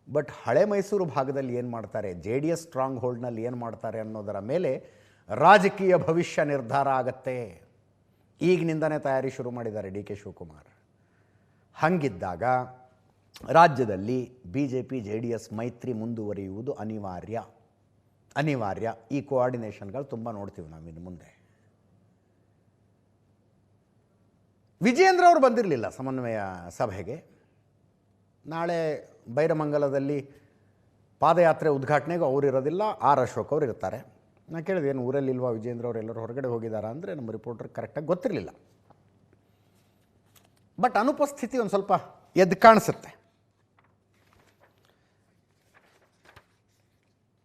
ಬಟ್ ಹಳೆ ಮೈಸೂರು ಭಾಗದಲ್ಲಿ ಏನು ಮಾಡ್ತಾರೆ, ಜೆ ಡಿ ಎಸ್ ಸ್ಟ್ರಾಂಗ್ ಹೋಲ್ಡ್ನಲ್ಲಿ ಏನು ಮಾಡ್ತಾರೆ ಅನ್ನೋದರ ಮೇಲೆ ರಾಜಕೀಯ ಭವಿಷ್ಯ ನಿರ್ಧಾರ ಆಗತ್ತೆ. ಈಗಿನಿಂದನೇ ತಯಾರಿ ಶುರು ಮಾಡಿದ್ದಾರೆ ಡಿ ಕೆ ಶಿವಕುಮಾರ್. ಹಾಗಿದ್ದಾಗ ರಾಜ್ಯದಲ್ಲಿ B J P J D S ಮೈತ್ರಿ ಮುಂದುವರಿಯುವುದು ಅನಿವಾರ್ಯ. ಈ ಕೋಆರ್ಡಿನೇಷನ್ಗಳು ತುಂಬ ನೋಡ್ತೀವಿ ನಾವು ಇನ್ನು ಮುಂದೆ. ವಿಜಯೇಂದ್ರ ಅವರು ಬಂದಿರಲಿಲ್ಲ ಸಮನ್ವಯ ಸಭೆಗೆ. ನಾಳೆ ಬೈರಮಂಗಲದಲ್ಲಿ ಪಾದಯಾತ್ರೆ ಉದ್ಘಾಟನೆಗೂ ಅವರು ಇರೋದಿಲ್ಲ, ಆರ್ ಅಶೋಕ್ ಅವರು ಇರ್ತಾರೆ. ನಾನು ಕೇಳಿದೆ, ಏನು ಊರಲ್ಲಿ ಇಲ್ವಾ ವಿಜಯೇಂದ್ರ ಅವರು, ಎಲ್ಲರೂ ಹೊರಗಡೆ ಹೋಗಿದ್ದಾರಾ ಅಂದರೆ ನಮ್ಮ ರಿಪೋರ್ಟರ್ ಕರೆಕ್ಟಾಗಿ ಗೊತ್ತಿರಲಿಲ್ಲ. ಬಟ್ ಅನುಪಸ್ಥಿತಿ ಒಂದು ಸ್ವಲ್ಪ ಎದ್ದು ಕಾಣಿಸುತ್ತೆ.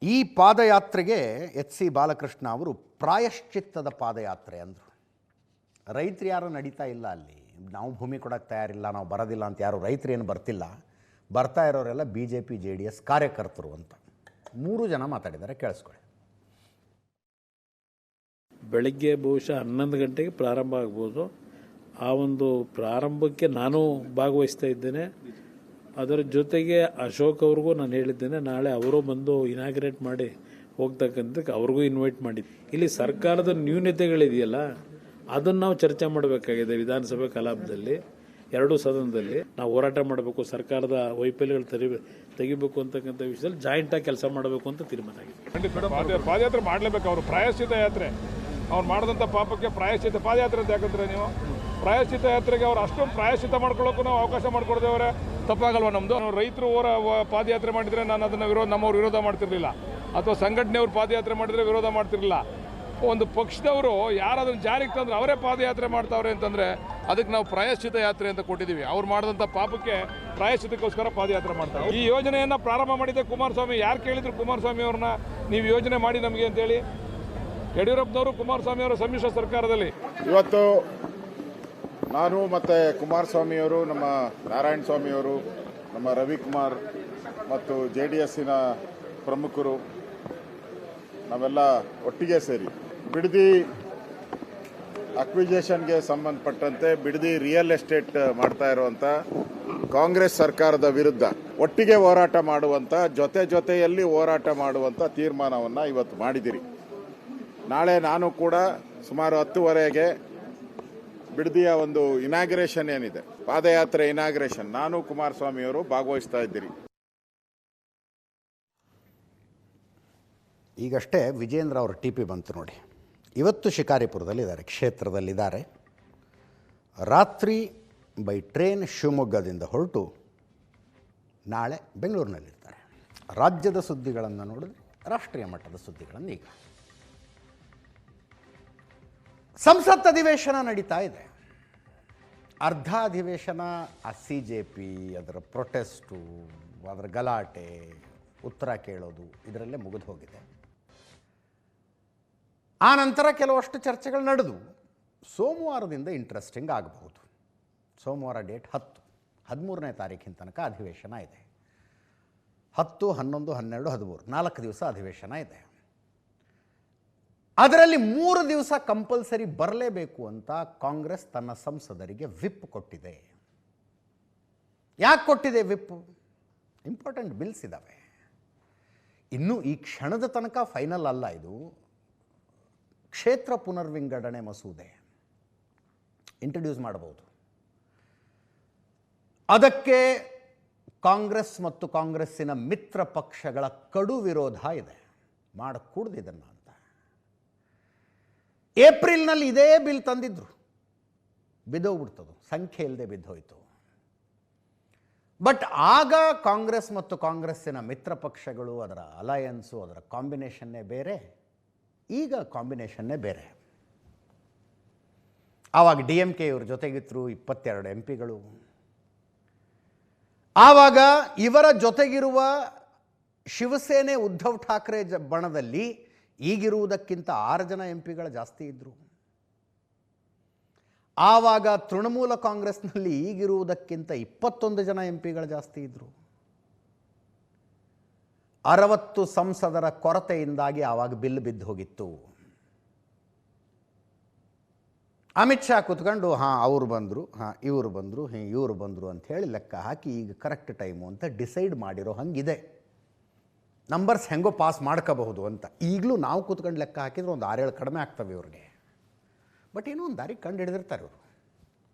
ಈ ಪಾದಯಾತ್ರೆಗೆ ಎಚ್ ಸಿ ಬಾಲಕೃಷ್ಣ ಅವರು ಪ್ರಾಯಶ್ಚಿತ್ತದ ಪಾದಯಾತ್ರೆ ಅಂದರು. ರೈತರು ಯಾರು ನಡೀತಾ ಇಲ್ಲ ಅಲ್ಲಿ, ನಾವು ಭೂಮಿ ಕೊಡೋಕ್ಕೆ ತಯಾರಿಲ್ಲ, ನಾವು ಬರೋದಿಲ್ಲ ಅಂತ ಯಾರು ರೈತರು ಏನು ಬರ್ತಿಲ್ಲ. ಬರ್ತಾ ಇರೋರೆಲ್ಲ B J P J D S ಕಾರ್ಯಕರ್ತರು ಅಂತ 3 ಜನ ಮಾತಾಡಿದ್ದಾರೆ, ಕೇಳಿಸ್ಕೊಳ್ಳಿ. ಬೆಳಗ್ಗೆ ಬಹುಶಃ 11 ಗಂಟೆಗೆ ಪ್ರಾರಂಭ ಆಗ್ಬೋದು. ಆ ಒಂದು ಪ್ರಾರಂಭಕ್ಕೆ ನಾನು ಭಾಗವಹಿಸ್ತಾ ಇದ್ದೇನೆ. ಅದರ ಜೊತೆಗೆ ಅಶೋಕ್ ಅವ್ರಿಗೂ ನಾನು ಹೇಳಿದ್ದೇನೆ, ನಾಳೆ ಅವರು ಬಂದು ಇನಾಗ್ರೇಟ್ ಮಾಡಿ ಹೋಗ್ತಕ್ಕಂಥಕ್ಕೆ ಅವ್ರಿಗೂ ಇನ್ವೈಟ್ ಮಾಡಿದ್ದೆ. ಇಲ್ಲಿ ಸರ್ಕಾರದ ನ್ಯೂನತೆಗಳಿದೆಯಲ್ಲ, ಅದನ್ನು ನಾವು ಚರ್ಚೆ ಮಾಡಬೇಕಾಗಿದೆ. ವಿಧಾನಸಭೆ ಕಲಾಪದಲ್ಲಿ 2 ಸದನದಲ್ಲಿ ನಾವು ಹೋರಾಟ ಮಾಡಬೇಕು, ಸರ್ಕಾರದ ವೈಫಲ್ಯಗಳು ತೆಗಿಬೇಕು ಅಂತಕ್ಕಂಥ ವಿಷಯದಲ್ಲಿ ಜಾಯಿಂಟಾಗಿ ಕೆಲಸ ಮಾಡಬೇಕು ಅಂತ ತೀರ್ಮಾನ ಆಗಿದೆ. ಪಾದಯಾತ್ರೆ ಮಾಡಲೇಬೇಕು. ಅವರು ಪ್ರಾಯಶ್ಚಿತ ಯಾತ್ರೆ, ಅವ್ರು ಮಾಡಿದಂಥ ಪಾಪಕ್ಕೆ ಪ್ರಾಯಶ್ಚಿತ ಪಾದಯಾತ್ರೆ ಅಂತ ಯಾಕಂದ್ರೆ ನೀವು ಪ್ರಾಯಶ್ಚಿತ ಯಾತ್ರೆಗೆ ಅವ್ರು ಅಷ್ಟೊಂದು ಪ್ರಾಯಶ್ಚಿತ ಮಾಡ್ಕೊಳ್ಳೋಕ್ಕೂ ನಾವು ಅವಕಾಶ ಮಾಡಿಕೊಡ್ದೇವ್ರೆ ತಪ್ಪಾಗಲ್ವ ನಮ್ಮದು? ರೈತರು ಪಾದಯಾತ್ರೆ ಮಾಡಿದರೆ ನಾನು ಅದನ್ನು ನಮ್ಮವ್ರು ವಿರೋಧ ಮಾಡ್ತಿರ್ಲಿಲ್ಲ, ಅಥವಾ ಸಂಘಟನೆಯವ್ರು ಪಾದಯಾತ್ರೆ ಮಾಡಿದರೆ ವಿರೋಧ ಮಾಡ್ತಿರ್ಲಿಲ್ಲ. ಒಂದು ಪಕ್ಷದವರು ಯಾರು ಅದನ್ನು ಜಾರಿಗೆ ತಂದ್ರೆ ಅವರೇ ಪಾದಯಾತ್ರೆ ಮಾಡ್ತಾವ್ರೆ ಅಂತಂದರೆ ಅದಕ್ಕೆ ನಾವು ಪ್ರಾಯಶ್ಚಿತ ಯಾತ್ರೆ ಅಂತ ಕೊಟ್ಟಿದ್ದೀವಿ. ಅವ್ರು ಮಾಡಿದಂಥ ಪಾಪಕ್ಕೆ ಪ್ರಾಯಶ್ಚಿತಕ್ಕೋಸ್ಕರ ಪಾದಯಾತ್ರೆ ಮಾಡ್ತಾರೆ. ಈ ಯೋಜನೆಯನ್ನು ಪ್ರಾರಂಭ ಮಾಡಿದ್ದೆ ಕುಮಾರಸ್ವಾಮಿ. ಯಾರು ಕೇಳಿದ್ರು ಕುಮಾರಸ್ವಾಮಿ ಅವ್ರನ್ನ, ನೀವು ಯೋಜನೆ ಮಾಡಿ ನಮಗೆ ಅಂತೇಳಿ? ಯಡಿಯೂರಪ್ಪನವರು ಕುಮಾರಸ್ವಾಮಿ ಅವರ ಸಮ್ಮಿಶ್ರ ಸರ್ಕಾರದಲ್ಲಿ ಇವತ್ತು ನಾನು ಮತ್ತು ಕುಮಾರಸ್ವಾಮಿಯವರು, ನಮ್ಮ ನಾರಾಯಣ ಸ್ವಾಮಿಯವರು, ನಮ್ಮ ರವಿಕುಮಾರ್ ಮತ್ತು ಜೆ ಡಿ ಎಸ್ಸಿನ ಪ್ರಮುಖರು ನಾವೆಲ್ಲ ಒಟ್ಟಿಗೆ ಸೇರಿ ಬಿಡದಿ ಅಕ್ವಿಜೇಷನ್ಗೆ ಸಂಬಂಧಪಟ್ಟಂತೆ ಬಿಡದಿ ರಿಯಲ್ ಎಸ್ಟೇಟ್ ಮಾಡ್ತಾ ಇರುವಂಥ ಕಾಂಗ್ರೆಸ್ ಸರ್ಕಾರದ ವಿರುದ್ಧ ಒಟ್ಟಿಗೆ ಹೋರಾಟ ಮಾಡುವಂಥ, ಜೊತೆಯಲ್ಲಿ ಹೋರಾಟ ಮಾಡುವಂಥ ತೀರ್ಮಾನವನ್ನು ಇವತ್ತು ಮಾಡಿದಿರಿ. ನಾಳೆ ನಾನು ಕೂಡ ಸುಮಾರು 10:30ಗೆ ಬಿಡದಿಯ ಒಂದು ಇನಾಗ್ರೇಷನ್ ಏನಿದೆ, ಪಾದಯಾತ್ರೆ ಇನಾಗ್ರೇಷನ್, ನಾನು ಕುಮಾರಸ್ವಾಮಿಯವರು ಭಾಗವಹಿಸ್ತಾ ಇದ್ದೀರಿ. ಈಗಷ್ಟೇ ವಿಜೇಂದ್ರ ಅವರ ಟಿ ಪಿ ಬಂತು ನೋಡಿ. ಇವತ್ತು ಶಿಕಾರಿಪುರದಲ್ಲಿದ್ದಾರೆ, ಕ್ಷೇತ್ರದಲ್ಲಿದ್ದಾರೆ. ರಾತ್ರಿ ಬೈ ಟ್ರೈನ್ ಶಿವಮೊಗ್ಗದಿಂದ ಹೊರಟು ನಾಳೆ ಬೆಂಗಳೂರಿನಲ್ಲಿರ್ತಾರೆ. ರಾಜ್ಯದ ಸುದ್ದಿಗಳನ್ನು ನೋಡಿದ್ರೆ ರಾಷ್ಟ್ರೀಯ ಮಟ್ಟದ ಸುದ್ದಿಗಳನ್ನು ಈಗ ಸಂಸತ್ ಅಧಿವೇಶನ ನಡೀತಾ ಇದೆ. ಅರ್ಧ ಅಧಿವೇಶನ ಆ CJP ಅದರ ಪ್ರೊಟೆಸ್ಟು, ಅದರ ಗಲಾಟೆ, ಉತ್ತರ ಕೇಳೋದು ಇದರಲ್ಲೇ ಮುಗಿದು ಹೋಗಿದೆ. ಆ ನಂತರ ಕೆಲವಷ್ಟು ಚರ್ಚೆಗಳು ನಡೆದು ಸೋಮವಾರದಿಂದ ಇಂಟ್ರೆಸ್ಟಿಂಗ್ ಆಗಬಹುದು. ಸೋಮವಾರ ಡೇಟ್ 10, 13ನೇ ತಾರೀಕಿನ ತನಕ ಅಧಿವೇಶನ ಇದೆ. 10, 11, 12, 13 4 ದಿವಸ ಅಧಿವೇಶನ ಇದೆ. ಅದರಲ್ಲಿ 3 ದಿವಸ ಕಂಪಲ್ಸರಿ ಬರಲೇಬೇಕು ಅಂತ ಕಾಂಗ್ರೆಸ್ ತನ್ನ ಸಂಸದರಿಗೆ ವಿಪ್ ಕೊಟ್ಟಿದೆ. ಯಾಕೆ ಕೊಟ್ಟಿದೆ ವಿಪ್? ಇಂಪಾರ್ಟೆಂಟ್ ಬಿಲ್ಸ್ ಇದ್ದಾವೆ. ಇನ್ನೂ ಈ ಕ್ಷಣದ ತನಕ ಫೈನಲ್ ಅಲ್ಲ ಇದು. ಕ್ಷೇತ್ರ ಪುನರ್ವಿಂಗಡಣೆ ಮಸೂದೆ ಇಂಟ್ರಡ್ಯೂಸ್ ಮಾಡಬಹುದು. ಅದಕ್ಕೆ ಕಾಂಗ್ರೆಸ್ ಮತ್ತು ಕಾಂಗ್ರೆಸ್ಸಿನ ಮಿತ್ರ ಪಕ್ಷಗಳ ಕಡು ವಿರೋಧ ಇದೆ. ಮಾಡಕೂಡ್ದು ಇದನ್ನು ಅಂತ. ಏಪ್ರಿಲ್ನಲ್ಲಿ ಇದೇ ಬಿಲ್ ತಂದಿದ್ರು, ಬಿದ್ದೋಗ್ಬಿಡ್ತದು, ಸಂಖ್ಯೆ ಇಲ್ಲದೆ ಬಿದ್ದೋಯ್ತು. ಬಟ್ ಆಗ ಕಾಂಗ್ರೆಸ್ ಮತ್ತು ಕಾಂಗ್ರೆಸ್ಸಿನ ಮಿತ್ರ ಪಕ್ಷಗಳು, ಅದರ ಅಲಯನ್ಸು, ಅದರ ಕಾಂಬಿನೇಷನ್ನೇ ಬೇರೆ, ಈಗ ಕಾಂಬಿನೇಷನ್ನೇ ಬೇರೆ. ಆವಾಗ DMK ಇವ್ರ ಜೊತೆಗಿದ್ರು 22 MP. ಆವಾಗ ಇವರ ಜೊತೆಗಿರುವ ಶಿವಸೇನೆ ಉದ್ಧವ್ ಠಾಕ್ರೆ ಬಣದಲ್ಲಿ ಈಗಿರುವುದಕ್ಕಿಂತ 6 ಜನ MP ಜಾಸ್ತಿ ಇದ್ದರು. ಆವಾಗ ತೃಣಮೂಲ ಕಾಂಗ್ರೆಸ್ನಲ್ಲಿ ಈಗಿರುವುದಕ್ಕಿಂತ 21 ಜನ MP ಜಾಸ್ತಿ ಇದ್ದರು. 60 ಸಂಸದರ ಕೊರತೆಯಿಂದಾಗಿ ಆವಾಗ ಬಿಲ್ ಬಿದ್ದು ಹೋಗಿತ್ತು. ಅಮಿತ್ ಶಾ ಕೂತ್ಕೊಂಡು ಅವರು ಬಂದರು, ಇವರು ಬಂದರು, ಇವರು ಬಂದರು ಅಂತ ಹೇಳಿ ಲೆಕ್ಕ ಹಾಕಿ ಈಗ ಕರೆಕ್ಟ್ ಟೈಮು ಅಂತ ಡಿಸೈಡ್ ಮಾಡಿರೋ ಹಂಗಿದೆ. ನಂಬರ್ಸ್ ಹೆಂಗೋ ಪಾಸ್ ಮಾಡ್ಕೋಬಹುದು ಅಂತ. ಈಗಲೂ ನಾವು ಕೂತ್ಕೊಂಡು ಲೆಕ್ಕ ಹಾಕಿದ್ರೆ ಒಂದು 6-7 ಕಡಿಮೆ ಆಗ್ತವೆ ಇವ್ರಿಗೆ. ಬಟ್ ಏನೋ ಒಂದು ದಾರಿ ಕಂಡು ಹಿಡಿದಿರ್ತಾರೆ ಇವರು.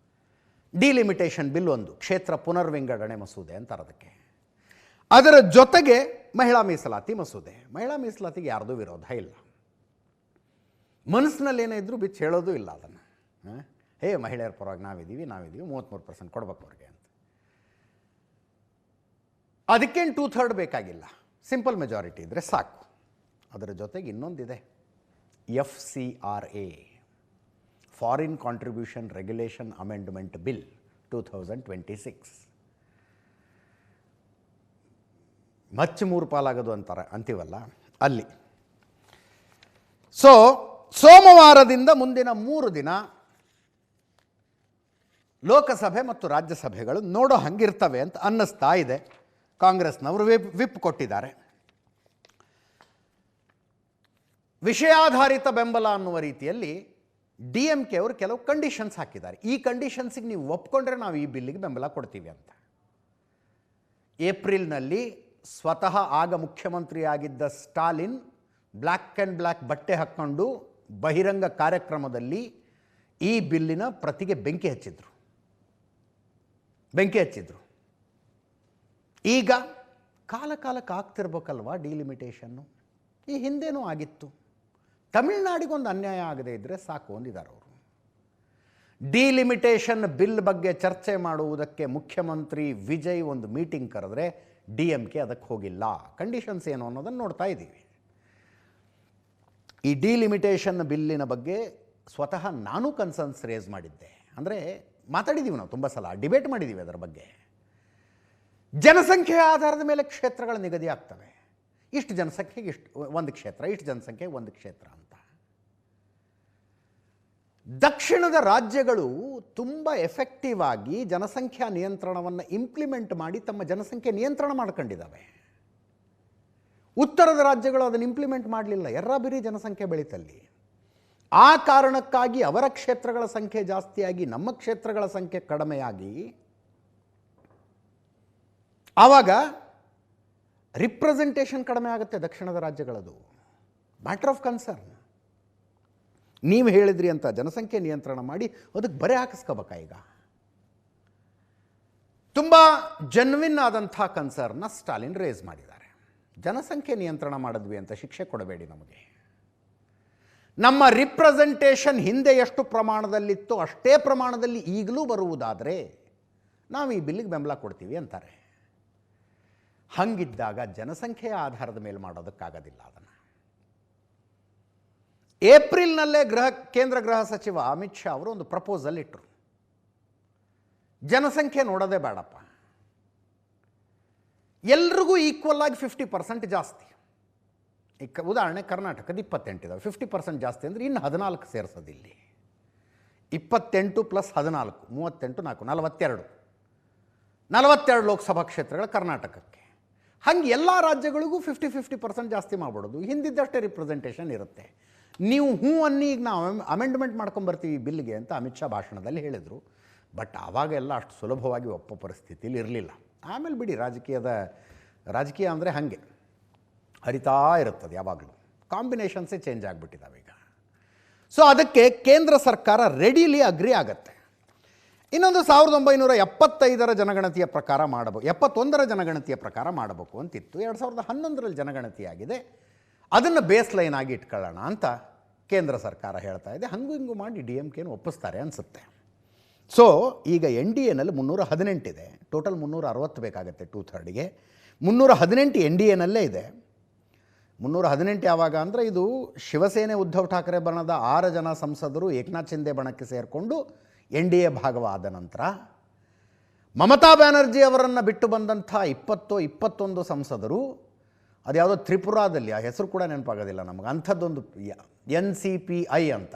ಡಿಲಿಮಿಟೇಷನ್ ಬಿಲ್ ಒಂದು, ಕ್ಷೇತ್ರ ಪುನರ್ವಿಂಗಡಣೆ ಮಸೂದೆ ಅಂತಾರೆ ಅದಕ್ಕೆ. ಅದರ ಜೊತೆಗೆ ಮಹಿಳಾ ಮೀಸಲಾತಿ ಮಸೂದೆ. ಮಹಿಳಾ ಮೀಸಲಾತಿಗೆ ಯಾರ್ದೂ ವಿರೋಧ ಇಲ್ಲ. ಮನಸ್ಸಿನಲ್ಲಿ ಏನೇ ಇದ್ರೂ ಬಿಚ್ಚಿ ಹೇಳೋದು ಇಲ್ಲ ಅದನ್ನು. ಮಹಿಳೆಯರ ಪರವಾಗಿ ನಾವಿದ್ದೀವಿ 33% ಕೊಡ್ಬೇಕು ಅವ್ರಿಗೆ ಅಂತ. ಅದಕ್ಕೇನು 2/3 ಬೇಕಾಗಿಲ್ಲ, ಸಿಂಪಲ್ ಮೆಜಾರಿಟಿ ಇದ್ದರೆ ಸಾಕು. ಅದರ ಜೊತೆಗೆ ಇನ್ನೊಂದಿದೆ, FCRA, foreign contribution regulation amendment bill 2026. ಮಚ್ಚು 3 ಪಾಲಾಗೋದು ಅಂತೀವಲ್ಲ ಅಲ್ಲಿ. ಸೋಮವಾರದಿಂದ ಮುಂದಿನ 3 ದಿನ ಲೋಕಸಭೆ ಮತ್ತು ರಾಜ್ಯಸಭೆಗಳು ನೋಡೋ ಹಂಗಿರ್ತವೆ ಅಂತ ಅನ್ನಿಸ್ತಾ ಇದೆ. ಕಾಂಗ್ರೆಸ್ನವರು ವಿಪ್ ಕೊಟ್ಟಿದ್ದಾರೆ. ವಿಷಯಾಧಾರಿತ ಬೆಂಬಲ ಅನ್ನುವ ರೀತಿಯಲ್ಲಿ DMK ಅವರು ಕೆಲವು ಕಂಡೀಷನ್ಸ್ ಹಾಕಿದ್ದಾರೆ. ಈ ಕಂಡೀಷನ್ಸಿಗೆ ನೀವು ಒಪ್ಕೊಂಡ್ರೆ ನಾವು ಈ ಬಿಲ್ಲಿಗೆ ಬೆಂಬಲ ಕೊಡ್ತೀವಿ ಅಂತ. ಏಪ್ರಿಲ್ನಲ್ಲಿ ಸ್ವತಃ ಆಗ ಮುಖ್ಯಮಂತ್ರಿಯಾಗಿದ್ದ ಸ್ಟಾಲಿನ್ ಬ್ಲ್ಯಾಕ್ ಆ್ಯಂಡ್ ಬ್ಲ್ಯಾಕ್ ಬಟ್ಟೆ ಹಾಕ್ಕೊಂಡು ಬಹಿರಂಗ ಕಾರ್ಯಕ್ರಮದಲ್ಲಿ ಈ ಬಿಲ್ಲಿನ ಪ್ರತಿಗೆ ಬೆಂಕಿ ಹಚ್ಚಿದ್ರು. ಈಗ ಕಾಲಕ್ಕೆ ಆಗ್ತಿರ್ಬೇಕಲ್ವಾ ಡಿಲಿಮಿಟೇಷನ್ನು. ಈ ಹಿಂದೇನೂ ಆಗಿತ್ತು. ತಮಿಳುನಾಡಿಗೊಂದು ಅನ್ಯಾಯ ಆಗದೇ ಇದ್ದರೆ ಸಾಕು ಅಂದಿದ್ದಾರೆ ಅವರು. ಡಿಲಿಮಿಟೇಷನ್ ಬಿಲ್ ಬಗ್ಗೆ ಚರ್ಚೆ ಮಾಡುವುದಕ್ಕೆ ಮುಖ್ಯಮಂತ್ರಿ ವಿಜಯ್ ಒಂದು ಮೀಟಿಂಗ್ ಕರೆದ್ರೆ DMK ಅದಕ್ಕೆ ಹೋಗಿಲ್ಲ. ಕಂಡೀಷನ್ಸ್ ಏನು ಅನ್ನೋದನ್ನು ನೋಡ್ತಾ ಇದ್ದೀವಿ. ಈ ಡಿಲಿಮಿಟೇಷನ್ ಬಿಲ್ಲಿನ ಬಗ್ಗೆ ಸ್ವತಃ ನಾನು ಕನ್ಸರ್ನ್ಸ್ ರೇಸ್ ಮಾಡಿದ್ದೆ. ಅಂದರೆ ಮಾತಾಡಿದ್ದೀವಿ, ನಾವು ತುಂಬ ಸಲ ಡಿಬೇಟ್ ಮಾಡಿದ್ದೀವಿ ಅದರ ಬಗ್ಗೆ. ಜನಸಂಖ್ಯೆಯ ಆಧಾರದ ಮೇಲೆ ಕ್ಷೇತ್ರಗಳ ನಿಗದಿ ಆಗ್ತವೆ. ಇಷ್ಟು ಜನಸಂಖ್ಯೆಗೆ ಇಷ್ಟು ಒಂದು ಕ್ಷೇತ್ರ, ಇಷ್ಟು ಜನಸಂಖ್ಯೆಗೆ ಒಂದು ಕ್ಷೇತ್ರ ಅಂತ. ದಕ್ಷಿಣದ ರಾಜ್ಯಗಳು ತುಂಬ ಎಫೆಕ್ಟಿವ್ ಆಗಿ ಜನಸಂಖ್ಯಾ ನಿಯಂತ್ರಣವನ್ನು ಇಂಪ್ಲಿಮೆಂಟ್ ಮಾಡಿ ತಮ್ಮ ಜನಸಂಖ್ಯೆ ನಿಯಂತ್ರಣ ಮಾಡ್ಕೊಂಡಿದ್ದಾವೆ. ಉತ್ತರದ ರಾಜ್ಯಗಳು ಅದನ್ನು ಇಂಪ್ಲಿಮೆಂಟ್ ಮಾಡಲಿಲ್ಲ. ಎರ್ರಾಬಿರಿ ಜನಸಂಖ್ಯೆ ಬೆಳೀತಲ್ಲಿ. ಆ ಕಾರಣಕ್ಕಾಗಿ ಅವರ ಕ್ಷೇತ್ರಗಳ ಸಂಖ್ಯೆ ಜಾಸ್ತಿಯಾಗಿ ನಮ್ಮ ಕ್ಷೇತ್ರಗಳ ಸಂಖ್ಯೆ ಕಡಿಮೆಯಾಗಿ ಆವಾಗ ರಿಪ್ರೆಸೆಂಟೇಷನ್ ಕಡಿಮೆ ಆಗುತ್ತೆ ದಕ್ಷಿಣದ ರಾಜ್ಯಗಳದು. Matter of concern. ನೀವು ಹೇಳಿದ್ರಿ ಅಂತ ಜನಸಂಖ್ಯೆ ನಿಯಂತ್ರಣ ಮಾಡಿ ಅದಕ್ಕೆ ಬರೆ ಹಾಕಿಸ್ಕೋಬೇಕಾ? ಈಗ ತುಂಬ ಜೆನ್ವಿನ್ ಆದಂಥ ಕನ್ಸರ್ನ್ನ ಸ್ಟಾಲಿನ್ ರೇಸ್ ಮಾಡಿದ್ದಾರೆ. ಜನಸಂಖ್ಯೆ ನಿಯಂತ್ರಣ ಮಾಡಿದ್ವಿ ಅಂತ ಶಿಕ್ಷೆ ಕೊಡಬೇಡಿ ನಮಗೆ. ನಮ್ಮ ರಿಪ್ರೆಸೆಂಟೇಷನ್ ಹಿಂದೆ ಎಷ್ಟು ಪ್ರಮಾಣದಲ್ಲಿತ್ತೋ ಅಷ್ಟೇ ಪ್ರಮಾಣದಲ್ಲಿ ಈಗಲೂ ಬರುವುದಾದರೆ ನಾವು ಈ ಬಿಲ್ಲಿಗೆ ಬೆಂಬಲ ಕೊಡ್ತೀವಿ ಅಂತಾರೆ. ಹಂಗಿದ್ದಾಗ ಜನಸಂಖ್ಯೆಯ ಆಧಾರದ ಮೇಲೆ ಮಾಡೋದಕ್ಕಾಗೋದಿಲ್ಲ ಅದನ್ನು. ಏಪ್ರಿಲ್ನಲ್ಲೇ ಕೇಂದ್ರ ಗೃಹ ಸಚಿವ ಅಮಿತ್ ಶಾ ಅವರು ಒಂದು ಪ್ರಪೋಸಲ್ ಇಟ್ಟರು. ಜನಸಂಖ್ಯೆ ನೋಡೋದೇ ಬೇಡಪ್ಪ, ಎಲ್ರಿಗೂ ಈಕ್ವಲ್ ಆಗಿ 50% ಜಾಸ್ತಿ. ಉದಾಹರಣೆ ಕರ್ನಾಟಕದ 28 ಇದಾವೆ, 50% ಜಾಸ್ತಿ ಅಂದರೆ ಇನ್ನು 14 ಸೇರಿಸೋದಿಲ್ಲಿ. 28 + 14 38 4 42 ಲೋಕಸಭಾ ಕ್ಷೇತ್ರಗಳ ಕರ್ನಾಟಕಕ್ಕೆ. ಹಂಗೆ ಎಲ್ಲ ರಾಜ್ಯಗಳಿಗೂ 50% ಜಾಸ್ತಿ ಮಾಡಿಬಿಡೋದು. ಹಿಂದಿದ್ದಷ್ಟೇ ರಿಪ್ರೆಸೆಂಟೇಷನ್ ಇರುತ್ತೆ. ನೀವು ಅನ್ನಿ ಈಗ ನಾವು ಅಮೆಂಡ್ಮೆಂಟ್ ಮಾಡ್ಕೊಂಬರ್ತೀವಿ ಬಿಲ್ಗೆ ಅಂತ ಅಮಿತ್ ಶಾ ಭಾಷಣದಲ್ಲಿ ಹೇಳಿದರು. ಬಟ್ ಆವಾಗೆಲ್ಲ ಅಷ್ಟು ಸುಲಭವಾಗಿ ಒಪ್ಪೋ ಪರಿಸ್ಥಿತಿಯಲ್ಲಿ ಇರಲಿಲ್ಲ. ಆಮೇಲೆ ಬಿಡಿ, ರಾಜಕೀಯ ಅಂದರೆ ಹಾಗೆ ಹರಿತಾ ಇರುತ್ತದೆ ಯಾವಾಗಲೂ. ಕಾಂಬಿನೇಷನ್ಸೇ ಚೇಂಜ್ ಆಗಿಬಿಟ್ಟಿದ್ದಾವೆ ಈಗ. ಸೊ ಅದಕ್ಕೆ ಕೇಂದ್ರ ಸರ್ಕಾರ ರೆಡಿಲಿ ಅಗ್ರಿ ಆಗತ್ತೆ. ಇನ್ನೊಂದು 1975ರ ಜನಗಣತಿಯ ಪ್ರಕಾರ ಮಾಡಬೇಕು, 71ರ ಜನಗಣತಿಯ ಪ್ರಕಾರ ಮಾಡಬೇಕು ಅಂತಿತ್ತು. 2011ರಲ್ಲಿ ಜನಗಣತಿ ಆಗಿದೆ, ಅದನ್ನು ಬೇಸ್ ಲೈನ್ ಆಗಿ ಇಟ್ಕೊಳ್ಳೋಣ ಅಂತ ಕೇಂದ್ರ ಸರ್ಕಾರ ಹೇಳ್ತಾ ಇದೆ. ಹಂಗೂ ಹಿಂಗೂ ಮಾಡಿ DMKನ ಒಪ್ಪಿಸ್ತಾರೆ ಅನಿಸುತ್ತೆ. ಸೊ ಈಗ NDAನಲ್ಲಿ 318 ಇದೆ, ಟೋಟಲ್ 360 ಬೇಕಾಗುತ್ತೆ 2/3ಗೆ. 318 NDAನಲ್ಲೇ ಇದೆ. 318 ಯಾವಾಗ ಅಂದರೆ ಇದು ಶಿವಸೇನೆ ಉದ್ಧವ್ ಠಾಕ್ರೆ ಬಣದ 6 ಜನ ಸಂಸದರು ಏಕನಾಥ್ ಶಿಂದೆ ಬಣಕ್ಕೆ ಸೇರಿಕೊಂಡು NDA ಭಾಗವಾದ ನಂತರ ಮಮತಾ ಬ್ಯಾನರ್ಜಿ ಅವರನ್ನು ಬಿಟ್ಟು ಬಂದಂಥ 21 ಸಂಸದರು, ಅದು ಯಾವುದೋ ತ್ರಿಪುರಾದಲ್ಲಿ, ಆ ಹೆಸರು ಕೂಡ ನೆನಪಾಗೋದಿಲ್ಲ ನಮಗೆ, ಅಂಥದ್ದೊಂದು NCPI ಅಂತ,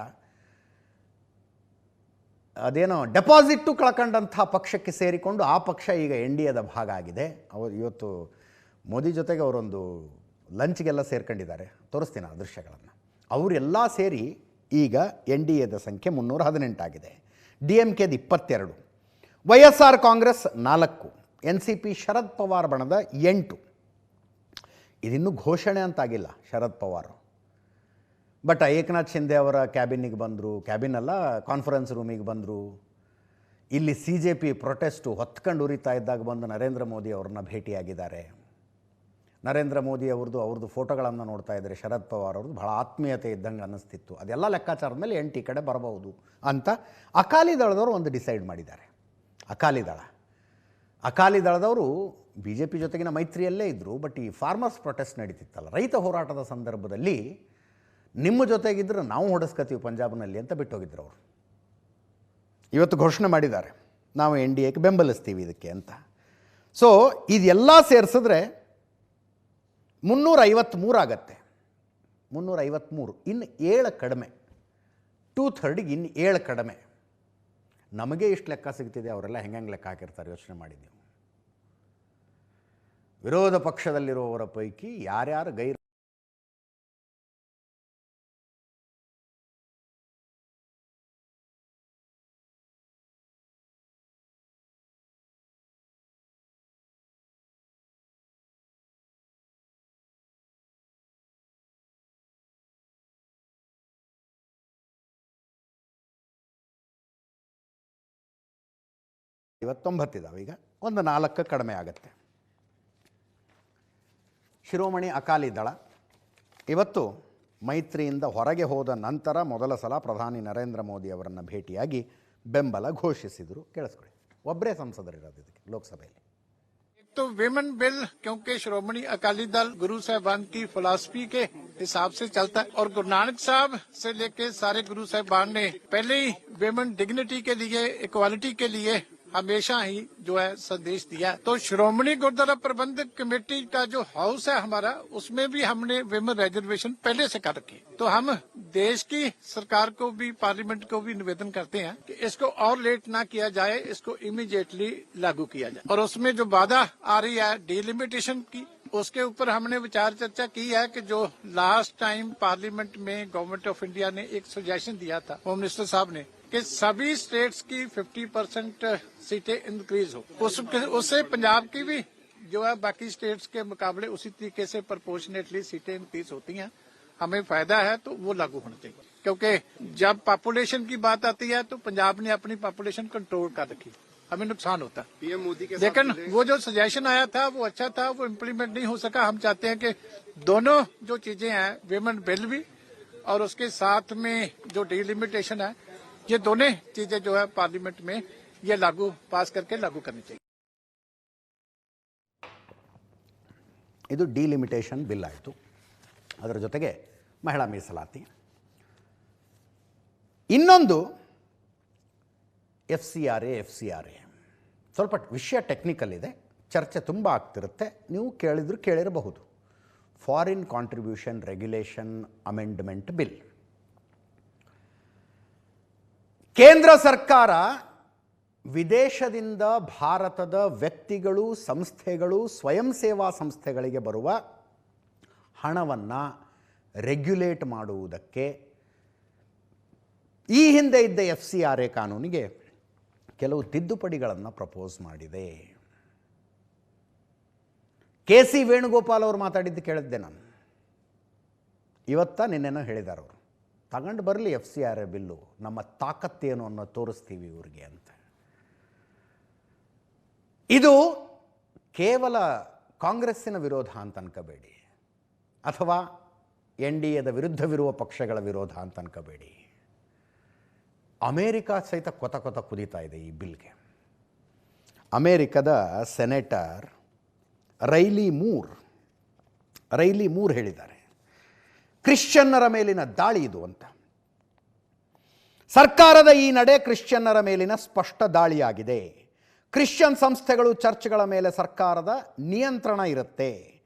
ಅದೇನೋ ಡೆಪಾಸಿಟ್ಟು ಕಳ್ಕೊಂಡಂಥ ಪಕ್ಷಕ್ಕೆ ಸೇರಿಕೊಂಡು ಆ ಪಕ್ಷ ಈಗ NDAದ ಭಾಗ ಆಗಿದೆ. ಅವರು ಇವತ್ತು ಮೋದಿ ಜೊತೆಗೆ ಅವರೊಂದು ಲಂಚ್ಗೆಲ್ಲ ಸೇರ್ಕೊಂಡಿದ್ದಾರೆ, ತೋರಿಸ್ತೀನಿ ಆ ದೃಶ್ಯಗಳನ್ನು. ಅವರೆಲ್ಲ ಸೇರಿ ಈಗ NDAದ ಸಂಖ್ಯೆ 318 ಆಗಿದೆ. DMKದ 22, YSR ಕಾಂಗ್ರೆಸ್ 4, NCP ಶರದ್ ಪವಾರ್ ಬಣದ 8. ಇದಿನ್ನೂ ಘೋಷಣೆ ಅಂತಾಗಿಲ್ಲ ಶರದ್ ಪವಾರ್, ಬಟ್ ಏಕನಾಥ್ ಶಿಂದೆ ಅವರ ಕ್ಯಾಬಿನಿಗೆ ಬಂದರು, ಕ್ಯಾಬಿನಲ್ಲ ಕಾನ್ಫರೆನ್ಸ್ ರೂಮಿಗೆ ಬಂದರು. ಇಲ್ಲಿ CJP ಪ್ರೊಟೆಸ್ಟು ಹೊತ್ಕೊಂಡು ಉರಿತಾ ಇದ್ದಾಗ ಬಂದು ನರೇಂದ್ರ ಮೋದಿ ಅವ್ರನ್ನ ಭೇಟಿಯಾಗಿದ್ದಾರೆ. ನರೇಂದ್ರ ಮೋದಿ ಅವ್ರದ್ದು ಫೋಟೋಗಳನ್ನು ನೋಡ್ತಾ ಇದ್ದರೆ ಶರದ್ ಪವಾರ್ ಅವ್ರದ್ದು ಭಾಳ ಆತ್ಮೀಯತೆ ಇದ್ದಂಗೆ ಅನ್ನಿಸ್ತಿತ್ತು. ಅದೆಲ್ಲ ಲೆಕ್ಕಾಚಾರದ ಮೇಲೆ NT ಕಡೆ ಬರಬಹುದು ಅಂತ ಅಕಾಲಿ ದಳದವರು ಒಂದು ಡಿಸೈಡ್ ಮಾಡಿದ್ದಾರೆ. ಅಕಾಲಿ ದಳದವರು BJP ಜೊತೆಗಿನ ಮೈತ್ರಿಯಲ್ಲೇ ಇದ್ದರು, ಬಟ್ ಈ ಫಾರ್ಮರ್ಸ್ ಪ್ರೊಟೆಸ್ಟ್ ನಡೀತಿತ್ತಲ್ಲ, ರೈತ ಹೋರಾಟದ ಸಂದರ್ಭದಲ್ಲಿ ನಿಮ್ಮ ಜೊತೆಗಿದ್ರೆ ನಾವು ಹೊಡೆಸ್ಕೊತೀವಿ ಪಂಜಾಬ್ನಲ್ಲಿ ಅಂತ ಬಿಟ್ಟೋಗಿದ್ರು ಅವರು. ಇವತ್ತು ಘೋಷಣೆ ಮಾಡಿದ್ದಾರೆ, ನಾವು NDAಕ್ಕೆ ಬೆಂಬಲಿಸ್ತೀವಿ ಇದಕ್ಕೆ ಅಂತ. ಸೊ ಇದೆಲ್ಲ ಸೇರಿಸಿದ್ರೆ 353 ಆಗತ್ತೆ. 353, ಇನ್ನು 7 ಕಡಿಮೆ, 2/3ಗೆ ಇನ್ನು 7 ಕಡಿಮೆ. ನಮಗೆ ಇಷ್ಟು ಲೆಕ್ಕ ಸಿಗ್ತಿದೆ, ಅವರೆಲ್ಲ ಹೆಂಗೆ ಲೆಕ್ಕ ಹಾಕಿರ್ತಾರೆ ಯೋಚನೆ ಮಾಡಿದ್ದೀವಿ. ವಿರೋಧ ಪಕ್ಷದಲ್ಲಿರುವವರ ಪೈಕಿ ಯಾರ್ಯಾರು ಇವತ್ತು 90 ಇದ್ದಾವೆ, ಈಗ ಒಂದು 4 ಕಡಿಮೆ ಆಗುತ್ತೆ. ಶಿರೋಮಣಿ ಅಕಾಲಿ ದಳ ಇವತ್ತು ಮೈತ್ರಿಯಿಂದ ಹೊರಗೆ ಹೋದ ನಂತರ ಮೊದಲ ಸಲ ಪ್ರಧಾನಿ ನರೇಂದ್ರ ಮೋದಿ ಅವರನ್ನು ಭೇಟಿಯಾಗಿ ಬೆಂಬಲ ಘೋಷಿಸಿದರು. ಕೇಳಿಸ್ಕೊಳ್ಳಿ, ಒಬ್ಬರೇ ಸಂಸದರಿರೋದು ಇದಕ್ಕೆ ಲೋಕಸಭೆಯಲ್ಲಿ. तो विमेन बिल क्योंकि श्रोमणी अकाली दल गुरु साहिबान की फिलॉसफी के हिसाब से चलता है और गुरु नानक साहब से लेके सारे गुरु साहिबान ने पहले ही विमेन डिग्निटी के लिए, इक्वालिटी के लिए हमेशा ही जो है संदेश दिया है. तो श्रोमणी गुरुद्वारा प्रबंधक कमेटी का जो हाउस है हमारा, उसमें भी हमने विमेन रिजर्वेशन पहले से कर रखी है. तो हम देश की सरकार को भी, पार्लियामेंट को भी निवेदन करते हैं कि इसको और लेट ना किया जाए, इसको इमीडिएटली लागू किया जाए. और उसमें जो बाधा आ रही है डिलिमिटेशन की, उसके ऊपर हमने विचार चर्चा की है कि जो लास्ट टाइम पार्लियामेंट में गवर्नमेंट ऑफ इंडिया ने एक सजेशन दिया था होम मिनिस्टर साहब ने कि सभी स्टेट्स की 50% सीटें इंक्रीज हो, उससे पंजाब की भी जो है बाकी स्टेट्स के मुकाबले उसी तरीके से प्रोपोर्शनेटली सीटें इंक्रीज होती हैं. हमें फायदा है तो वो लागू होना चाहिए, क्योंकि जब पॉपुलेशन की बात आती है तो पंजाब ने अपनी पॉपुलेशन कंट्रोल कर रखी, हमें नुकसान होता. पीएम मोदी के लेकिन वो जो सजेशन आया था वो अच्छा था, वो इम्प्लीमेंट नहीं हो सका. हम चाहते हैं कि दोनों जो चीजें हैं, विमेन बिल भी और उसके साथ में जो डिलिमिटेशन है, ये दोनों चीजें जो है पार्लियामेंट में ये पास करके लागू करनी चाहिए. ಇದು ಡಿಲಿಮಿಟೇಷನ್ ಬಿಲ್ ಆಯಿತು. ಅದರ ಜೊತೆಗೆ ಮಹಿಳಾ ಮೀಸಲಾತಿ. ಇನ್ನೊಂದು FCRA. ಸ್ವಲ್ಪ ವಿಷಯ ಟೆಕ್ನಿಕಲ್ ಇದೆ, ಚರ್ಚೆ ತುಂಬ ಆಗ್ತಿರುತ್ತೆ, ನೀವು ಕೇಳಿರಬಹುದು. Foreign contribution regulation amendment bill. ಕೇಂದ್ರ ಸರ್ಕಾರ ವಿದೇಶದಿಂದ ಭಾರತದ ವ್ಯಕ್ತಿಗಳು, ಸಂಸ್ಥೆಗಳು, ಸ್ವಯಂ ಸೇವಾ ಸಂಸ್ಥೆಗಳಿಗೆ ಬರುವ ಹಣವನ್ನು ರೆಗ್ಯುಲೇಟ್ ಮಾಡುವುದಕ್ಕೆ ಈ ಹಿಂದೆ ಇದ್ದ FCRA ಕಾನೂನಿಗೆ ಕೆಲವು ತಿದ್ದುಪಡಿಗಳನ್ನು ಪ್ರಪೋಸ್ ಮಾಡಿದೆ. KC ವೇಣುಗೋಪಾಲ್ ಅವರು ಮಾತಾಡಿದ್ದು ಕೇಳಿದ್ದೆ ನಾನು. ನಿನ್ನೆನೋ ಹೇಳಿದ್ದಾರೆ ಅವರು. ತಗೊಂಡು ಬರಲಿ FCRA ಬಿಲ್ಲು, ನಮ್ಮ ತಾಕತ್ತೇನು ಅನ್ನೋ ತೋರಿಸ್ತೀವಿ ಇವ್ರಿಗೆ ಅಂತ. ಇದು ಕೇವಲ ಕಾಂಗ್ರೆಸ್ಸಿನ ವಿರೋಧ ಅಂತ ಅನ್ಕೋಬೇಡಿ, ಅಥವಾ NDAದ ವಿರುದ್ಧವಿರುವ ಪಕ್ಷಗಳ ವಿರೋಧ ಅಂತ ಅನ್ಕೋಬೇಡಿ. ಅಮೇರಿಕಾ ಸಹಿತ ಕೊತ ಕೊತ ಕುದೀತಾ ಇದೆ ಈ ಬಿಲ್ಗೆ. ಅಮೇರಿಕದ ಸೆನೆಟರ್ ರೈಲಿ ಮೂರ್ ಹೇಳಿದ್ದಾರೆ, ಕ್ರಿಶ್ಚಿಯನ್ನರ ಮೇಲಿನ ದಾಳಿ ಇದು ಅಂತ. ಸರ್ಕಾರದ ಈ ನಡೆ ಕ್ರಿಶ್ಚಿಯನ್ನರ ಮೇಲಿನ ಸ್ಪಷ್ಟ ದಾಳಿಯಾಗಿದೆ. ಕ್ರಿಶ್ಚಿಯನ್ ಸಂಸ್ಥೆಗಳು, ಚರ್ಚ್ಗಳ ಮೇಲೆ ಸರ್ಕಾರದ ನಿಯಂತ್ರಣ ಇರುತ್ತೆ.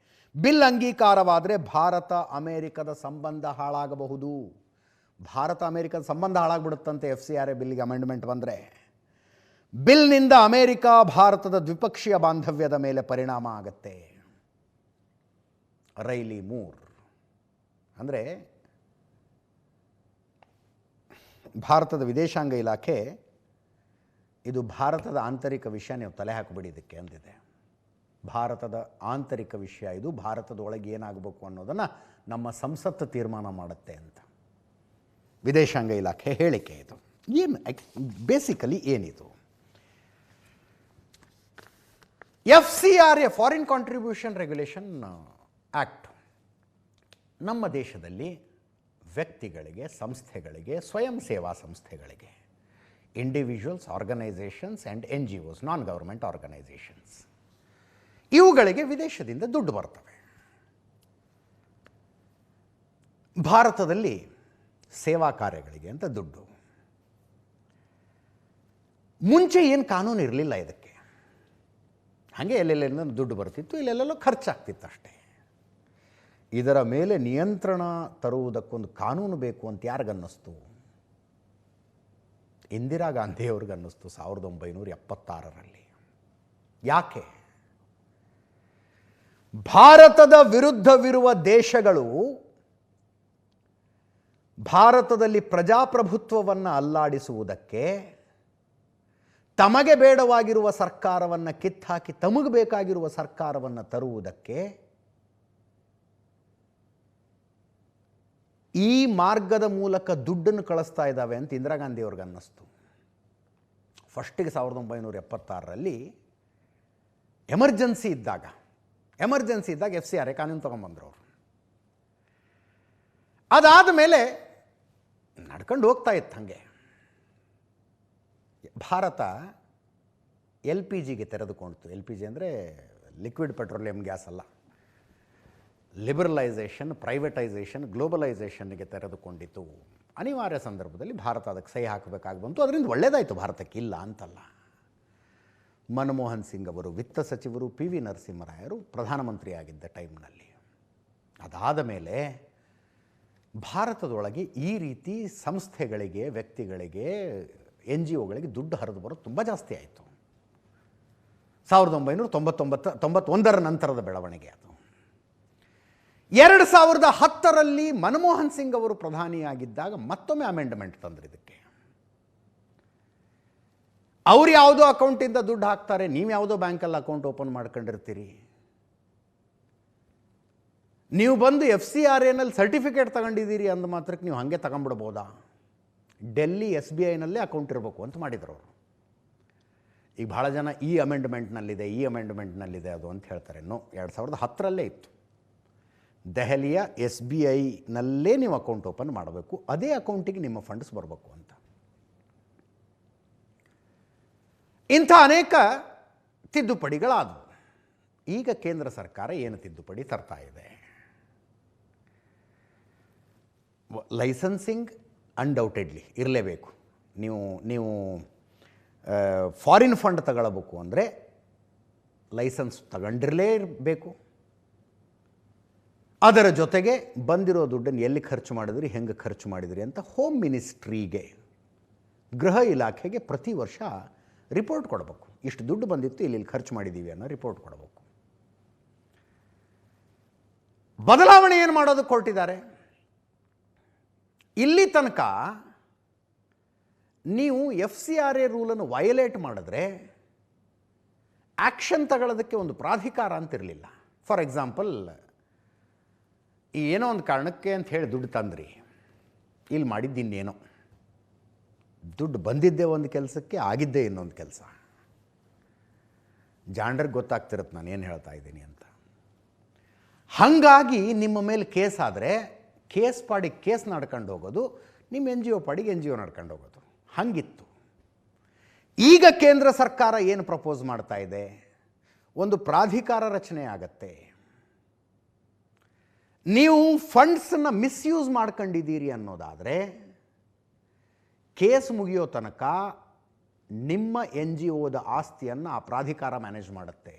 ಬಿಲ್ ಅಂಗೀಕಾರವಾದರೆ ಭಾರತ ಅಮೇರಿಕದ ಸಂಬಂಧ ಹಾಳಾಗಬಹುದು. ಭಾರತ ಅಮೇರಿಕದ ಸಂಬಂಧ ಹಾಳಾಗ್ಬಿಡುತ್ತಂತೆ FCRA ಬಿಲ್ಗೆ ಅಮೆಂಡ್ಮೆಂಟ್ ಬಂದರೆ. ಬಿಲ್ನಿಂದ ಅಮೇರಿಕ ಭಾರತದ ದ್ವಿಪಕ್ಷೀಯ ಬಾಂಧವ್ಯದ ಮೇಲೆ ಪರಿಣಾಮ ಆಗುತ್ತೆ. ರೈಲಿ ಮೂರ್ ಅಂದರೆ ಭಾರತದ ವಿದೇಶಾಂಗ ಇಲಾಖೆ, ಇದು ಭಾರತದ ಆಂತರಿಕ ವಿಷಯ, ನೀವು ತಲೆ ಹಾಕಿಬಿಡಿ ಇದಕ್ಕೆ ಅಂದಿದೆ. ಭಾರತದ ಆಂತರಿಕ ವಿಷಯ ಇದು, ಭಾರತದೊಳಗೆ ಏನಾಗಬೇಕು ಅನ್ನೋದನ್ನು ನಮ್ಮ ಸಂಸತ್ತು ತೀರ್ಮಾನ ಮಾಡುತ್ತೆ ಅಂತ ವಿದೇಶಾಂಗ ಇಲಾಖೆ ಹೇಳಿಕೆ. ಇದು ಏನು ಬೇಸಿಕಲಿ ಏನಿದು? FCRA foreign contribution regulation act ನಮ್ಮ ದೇಶದಲ್ಲಿ ವ್ಯಕ್ತಿಗಳಿಗೆ, ಸಂಸ್ಥೆಗಳಿಗೆ, ಸ್ವಯಂ ಸೇವಾ ಸಂಸ್ಥೆಗಳಿಗೆ, individuals, organisations and NGOs, non government organisations, ಇವುಗಳಿಗೆ ವಿದೇಶದಿಂದ ದುಡ್ಡು ಬರ್ತವೆ. ಭಾರತದಲ್ಲಿ ಸೇವಾ ಕಾರ್ಯಗಳಿಗೆ ಅಂತ ದುಡ್ಡು. ಮುಂಚೆ ಏನು ಕಾನೂನು ಇರಲಿಲ್ಲ ಇದಕ್ಕೆ, ಹಾಗೆ ಎಲ್ಲೆಲ್ಲಿಂದ ದುಡ್ಡು ಬರ್ತಿತ್ತು, ಇಲ್ಲೆಲ್ಲೆಲ್ಲೋ ಖರ್ಚಾಗ್ತಿತ್ತು ಅಷ್ಟೇ. ಇದರ ಮೇಲೆ ನಿಯಂತ್ರಣ ತರುವುದಕ್ಕೊಂದು ಕಾನೂನು ಬೇಕು ಅಂತ ಯಾರಿಗನ್ನಿಸ್ತು? ಇಂದಿರಾ ಗಾಂಧಿಯವ್ರಿಗನ್ನಿಸ್ತು 1976ರಲ್ಲಿ. ಯಾಕೆ? ಭಾರತದ ವಿರುದ್ಧವಿರುವ ದೇಶಗಳು ಭಾರತದಲ್ಲಿ ಪ್ರಜಾಪ್ರಭುತ್ವವನ್ನು ಅಲ್ಲಾಡಿಸುವುದಕ್ಕೆ, ತಮಗೆ ಬೇಡವಾಗಿರುವ ಸರ್ಕಾರವನ್ನು ಕಿತ್ತಾಕಿ ತಮಗೆ ಬೇಕಾಗಿರುವ ಸರ್ಕಾರವನ್ನು ತರುವುದಕ್ಕೆ ಈ ಮಾರ್ಗದ ಮೂಲಕ ದುಡ್ಡನ್ನು ಕಳಿಸ್ತಾ ಇದ್ದಾವೆ ಅಂತ ಇಂದಿರಾ ಗಾಂಧಿಯವ್ರಿಗೆ ಅನ್ನಿಸ್ತು. ಫಸ್ಟಿಗೆ 1976ರಲ್ಲಿ ಎಮರ್ಜೆನ್ಸಿ ಇದ್ದಾಗ FCRA ಕಾನೂನು ತೊಗೊಂಬಂದ್ರು ಅವರು. ಅದಾದ ಮೇಲೆ ನಡ್ಕೊಂಡು ಹೋಗ್ತಾ ಇತ್ತು ಹಾಗೆ. ಭಾರತ LPGಗೆ ತೆರೆದುಕೊಂಡಿತು. LPG ಅಂದರೆ ಲಿಕ್ವಿಡ್ ಪೆಟ್ರೋಲಿಯಂ ಗ್ಯಾಸ್ ಅಲ್ಲ, ಲಿಬರಲೈಸೇಷನ್, ಪ್ರೈವೇಟೈಸೇಷನ್, ಗ್ಲೋಬಲೈಸೇಷನ್ಗೆ ತೆರೆದುಕೊಂಡಿತು. ಅನಿವಾರ್ಯ ಸಂದರ್ಭದಲ್ಲಿ ಭಾರತ ಅದಕ್ಕೆ ಸಹಿ ಹಾಕಬೇಕಾಗಿ ಬಂತು. ಅದರಿಂದ ಒಳ್ಳೆಯದಾಯಿತು ಭಾರತಕ್ಕೆ, ಇಲ್ಲ ಅಂತಲ್ಲ. ಮನಮೋಹನ್ ಸಿಂಗ್ ಅವರು ವಿತ್ತ ಸಚಿವರು, PV ನರಸಿಂಹರಾಯರು ಪ್ರಧಾನಮಂತ್ರಿಯಾಗಿದ್ದ ಟೈಮ್ನಲ್ಲಿ. ಅದಾದ ಮೇಲೆ ಭಾರತದೊಳಗೆ ಈ ರೀತಿ ಸಂಸ್ಥೆಗಳಿಗೆ, ವ್ಯಕ್ತಿಗಳಿಗೆ, NGOಗಳಿಗೆ ದುಡ್ಡು ಹರಿದು ಬರೋದು ತುಂಬ ಜಾಸ್ತಿ ಆಯಿತು. 1991ರ ನಂತರದ ಬೆಳವಣಿಗೆ ಅದು. 2010ರಲ್ಲಿ ಮನಮೋಹನ್ ಸಿಂಗ್ ಅವರು ಪ್ರಧಾನಿಯಾಗಿದ್ದಾಗ ಮತ್ತೊಮ್ಮೆ ಅಮೆಂಡ್ಮೆಂಟ್ ತಂದ್ರು ಇದಕ್ಕೆ. ಅವ್ರು ಯಾವುದೋ ಅಕೌಂಟಿಂದ ದುಡ್ಡು ಹಾಕ್ತಾರೆ, ನೀವು ಯಾವುದೋ ಬ್ಯಾಂಕಲ್ಲಿ ಅಕೌಂಟ್ ಓಪನ್ ಮಾಡ್ಕೊಂಡಿರ್ತೀರಿ. ನೀವು ಬಂದು FCRAನಲ್ಲಿ ಸರ್ಟಿಫಿಕೇಟ್ ತಗೊಂಡಿದ್ದೀರಿ ಅಂದ ಮಾತ್ರಕ್ಕೆ ನೀವು ಹಾಗೆ ತಗೊಂಡ್ಬಿಡ್ಬೋದಾ? ಡೆಲ್ಲಿ SBIನಲ್ಲೇ ಅಕೌಂಟ್ ಇರಬೇಕು ಅಂತ ಮಾಡಿದ್ರು ಅವರು. ಈಗ ಭಾಳ ಜನ ಈ ಅಮೆಂಡ್ಮೆಂಟ್ನಲ್ಲಿದೆ ಅದು ಅಂತ ಹೇಳ್ತಾರೆ. 2010ರಲ್ಲೇ ಇತ್ತು. ದೆಹಲಿಯ SBIನಲ್ಲೇ ನೀವು ಅಕೌಂಟ್ ಓಪನ್ ಮಾಡಬೇಕು, ಅದೇ ಅಕೌಂಟಿಗೆ ನಿಮ್ಮ ಫಂಡ್ಸ್ ಬರಬೇಕು ಅಂತ. ಇಂಥ ಅನೇಕ ತಿದ್ದುಪಡಿಗಳಾದವು. ಈಗ ಕೇಂದ್ರ ಸರ್ಕಾರ ಏನು ತಿದ್ದುಪಡಿ ತರ್ತಾ ಇದೆ? ಲೈಸೆನ್ಸಿಂಗ್ ಅನ್ಡೌಟೆಡ್ಲಿ ಇರಲೇಬೇಕು. ನೀವು ಫಾರಿನ್ ಫಂಡ್ ತಗೊಳ್ಬೇಕು ಅಂದರೆ ಲೈಸೆನ್ಸ್ ತಗೊಂಡಿರಲೇಬೇಕು. ಅದರ ಜೊತೆಗೆ ಬಂದಿರೋ ದುಡ್ಡನ್ನು ಎಲ್ಲಿ ಖರ್ಚು ಮಾಡಿದ್ರಿ, ಹೆಂಗೆ ಖರ್ಚು ಮಾಡಿದ್ರಿ ಅಂತ ಹೋಮ್ ಮಿನಿಸ್ಟ್ರಿಗೆ, ಗೃಹ ಇಲಾಖೆಗೆ ಪ್ರತಿ ವರ್ಷ ರಿಪೋರ್ಟ್ ಕೊಡಬೇಕು. ಇಷ್ಟು ದುಡ್ಡು ಬಂದಿತ್ತು, ಇಲ್ಲಿ ಖರ್ಚು ಮಾಡಿದ್ದೀವಿ ಅನ್ನೋ ರಿಪೋರ್ಟ್ ಕೊಡಬೇಕು. ಬದಲಾವಣೆ ಏನು ಮಾಡೋದಕ್ಕೆ ಹೊರಟಿದ್ದಾರೆ? ಇಲ್ಲಿ ತನಕ ನೀವು FCRA ರೂಲನ್ನು ವಯಲೇಟ್ ಮಾಡಿದ್ರೆ ಆ್ಯಕ್ಷನ್ ತಗೊಳ್ಳೋದಕ್ಕೆ ಒಂದು ಪ್ರಾಧಿಕಾರ ಅಂತಿರಲಿಲ್ಲ. ಫಾರ್ ಎಕ್ಸಾಂಪಲ್, ಏನೋ ಒಂದು ಕಾರಣಕ್ಕೆ ಅಂತ ಹೇಳಿ ದುಡ್ಡು ತಂದ್ರಿ, ಇಲ್ಲಿ ಮಾಡಿದ್ದಿನ್ನೇನೋ, ದುಡ್ಡು ಬಂದಿದ್ದೇ ಒಂದು ಕೆಲಸಕ್ಕೆ, ಆಗಿದ್ದೇ ಇನ್ನೊಂದು ಕೆಲಸ. ಜಾಂಡರ್ಗೆ ಗೊತ್ತಾಗ್ತಿರುತ್ತೆ ನಾನು ಏನು ಹೇಳ್ತಾ ಇದ್ದೀನಿ ಅಂತ. ಹಾಗಾಗಿ ನಿಮ್ಮ ಮೇಲೆ ಕೇಸ್ ಆದರೆ ಕೇಸ್ ಪಾಡಿಗೆ ಕೇಸ್ ನಡ್ಕೊಂಡು ಹೋಗೋದು, ನಿಮ್ಮ NGO ಪಾಡಿಗೆ NGO ನಡ್ಕೊಂಡು ಹೋಗೋದು, ಹಾಗಿತ್ತು. ಈಗ ಕೇಂದ್ರ ಸರ್ಕಾರ ಏನು ಪ್ರಪೋಸ್ ಮಾಡ್ತಾ ಇದೆ, ಒಂದು ಪ್ರಾಧಿಕಾರ ರಚನೆ ಆಗತ್ತೆ. ನೀವು ಫಂಡ್ಸನ್ನು ಮಿಸ್ಯೂಸ್ ಮಾಡ್ಕೊಂಡಿದ್ದೀರಿ ಅನ್ನೋದಾದರೆ ಕೇಸ್ ಮುಗಿಯೋ ತನಕ ನಿಮ್ಮ NGOದ ಆಸ್ತಿಯನ್ನು ಆ ಪ್ರಾಧಿಕಾರ ಮ್ಯಾನೇಜ್ ಮಾಡುತ್ತೆ.